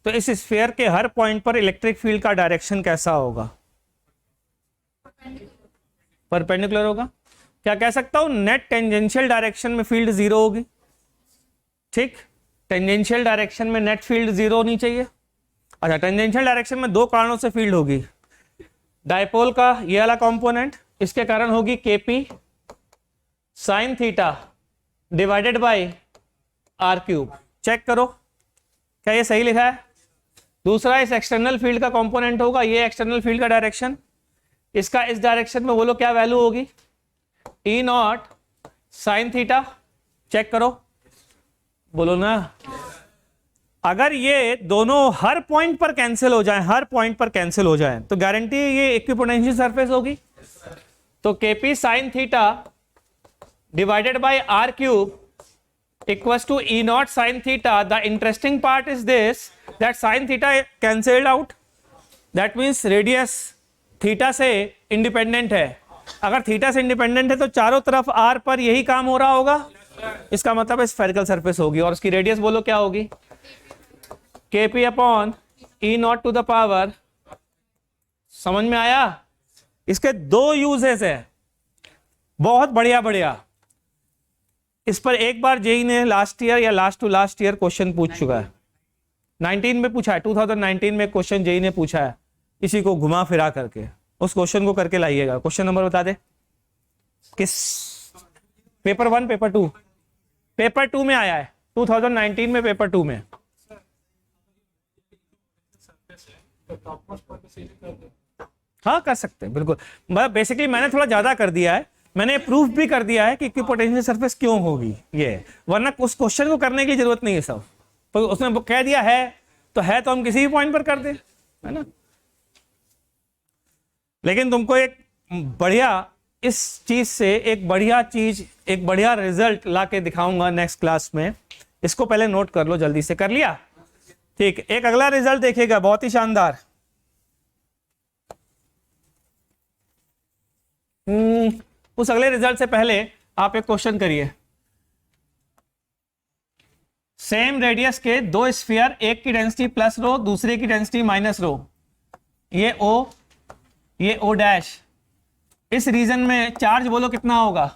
तो इस स्फीयर के हर पॉइंट पर इलेक्ट्रिक फील्ड का डायरेक्शन कैसा होगा? परपेंडिकुलर होगा। क्या कह सकता हूं? नेट टेंजेंशियल डायरेक्शन में फील्ड जीरो होगी। ठीक, टेंजेंशियल डायरेक्शन में नेट फील्ड जीरो होनी चाहिए। अच्छा, टेंजेंशियल डायरेक्शन में दो कारणों से फील्ड होगी। डायपोल का ये वाला कंपोनेंट, इसके कारण होगी kp sine theta divided by r cube. Check करो क्या ये सही लिखा है? दूसरा, इस एक्सटर्नल फील्ड का कंपोनेंट होगा, ये एक्सटर्नल फील्ड का डायरेक्शन, इसका इस डायरेक्शन में बोलो क्या वैल्यू होगी? ई नॉट साइन थीटा। चेक करो, बोलो ना। अगर ये दोनों हर पॉइंट पर कैंसिल हो जाएं, हर पॉइंट पर कैंसिल हो जाएं, तो गारंटी ये इक्विपोटेंशियल सरफेस होगी। तो kp sine theta divided by r cube equals to E naught sin theta. The interesting part is this, that sin theta cancelled out. That means radius theta से independent है। अगर theta से independent है तो चारों तरफ r पर यही काम हो रहा होगा, इसका मतलब स्फेरिकल सरफेस होगी। और उसकी रेडियस बोलो क्या होगी? kp upon E naught to the power. समझ में आया? इसके दो यूजेस है, बहुत बढ़िया बढ़िया। इस पर एक बार जेई ने लास्ट ईयर या last to last year question पूछ चुका है, 19 में पूछा है, 2019 में क्वेश्चन जेई ने पूछा है, इसी को घुमा फिरा करके। उस क्वेश्चन को करके लाइएगा। क्वेश्चन नंबर बता दे किस पेपर 1 पेपर 2? पेपर 2 में आया है, 2019 में पेपर 2 में। हाँ कर सकते हैं बिल्कुल। बेसिकली मैंने थोड़ा ज्यादा कर दिया है, मैंने प्रूफ भी कर दिया है कि इक्विपोटेंशियल सरफेस क्यों होगी ये, वरना उस क्वेश्चन को करने की जरूरत नहीं है सब। तो उसने कह दिया है तो हम किसी भी पॉइंट पर कर दें, है ना। लेकिन तुमको एक बढ़िया, इस चीज से एक बढ़िया रिजल्ट ला के दिखाऊंगा नेक्स्ट क्लास में। इसको पहले नोट कर लो, जल्दी से कर लिया? ठीक, एक अगला रिजल्ट देखिएगा, बहुत ही शानदार। उस अगले रिजल्ट से पहले आप एक क्वेश्चन करिए। सेम रेडियस के दो स्फीयर, एक की डेंसिटी प्लस रो, दूसरे की डेंसिटी माइनस रो, ये ओ ये ओ डैश, इस रीजन में चार्ज बोलो कितना होगा?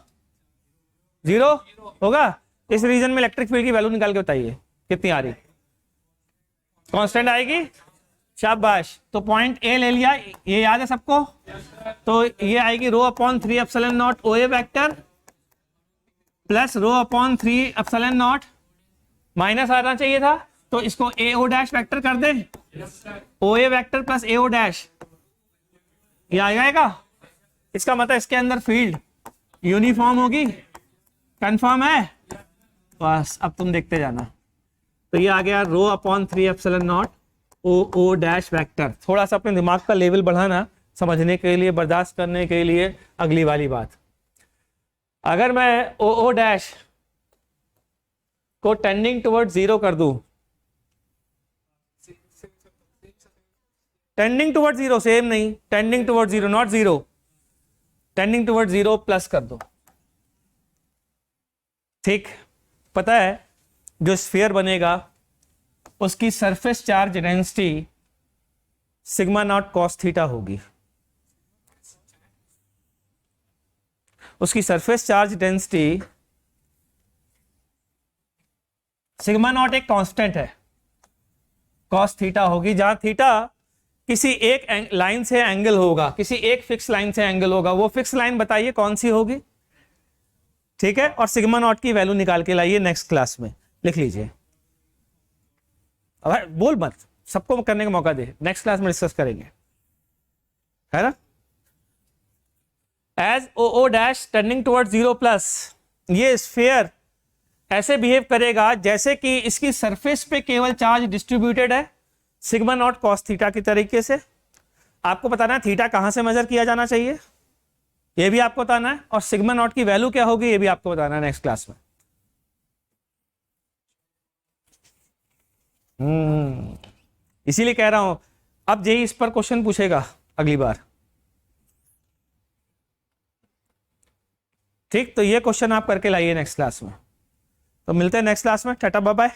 जीरो होगा। इस रीजन में इलेक्ट्रिक फील्ड की वैल्यू निकाल के बताइए कितनी आ रही? कांस्टेंट आएगी। शाबाश। तो पॉइंट ए ले लिया, ये याद है सबको? तो ये आएगी rho upon 3 epsilon naught O A vector plus rho upon 3 epsilon naught, minus आना चाहिए था तो इसको ए ओ डैश वेक्टर कर दे, ओ A vector plus A O dash, ये आ जाएगा। इसका मतलब इसके अंदर फील्ड यूनिफॉर्म होगी। कंफर्म है? बस अब तुम देखते जाना। तो ये आ गया rho upon 3 epsilon naught O O dash vector. थोड़ा सा अपने दिमाग का लेवल बढ़ाना समझने के लिए, बर्दाश्त करने के लिए अगली वाली बात। अगर मैं ओ ओ डैश को टेंडिंग टुवर्ड जीरो कर दूं, टेंडिंग टुवर्ड जीरो, सेम नहीं, tending toward zero, not zero, tending toward zero plus कर दो। ठीक, पता है जो स्फीयर बनेगा उसकी surface charge density sigma naught cos theta होगी। उसकी surface charge density sigma not एक कांस्टेंट है, कॉस थीटा होगी, जहां थीटा किसी एक लाइन से एंगल होगा, किसी एक फिक्स लाइन से एंगल होगा। वो फिक्स लाइन बताइए कौन सी होगी? ठीक है, और सिग्मा नॉट की वैल्यू निकाल के लाइए, नेक्स्ट क्लास में लिख लीजिए। अब बोल मत, सबको करने का मौका दे, नेक्स्ट क्लास में डिस्कस करेंगे, है ना। As O O dash turning toward zero plus, ये स्फीयर ऐसे बिहेव करेगा जैसे कि इसकी सरफेस पे केवल चार्ज डिस्ट्रीब्यूटेड है सिग्मा नॉट कॉस थीटा की तरीके से। आपको बताना है थीटा कहां से मेजर किया जाना चाहिए, ये भी आपको बताना है, और सिग्मा नॉट की वैल्यू क्या होगी ये भी आपको बताना है नेक्स्ट क्लास में। इसीलिए कह रहा हूं अब जेई इस पर क्वेश्चन पूछेगा अगली बार। ठीक, तो ये क्वेश्चन आप करके लाइए नेक्स्ट क्लास में। तो मिलते हैं नेक्स्ट क्लास में, टाटा बाय बाय।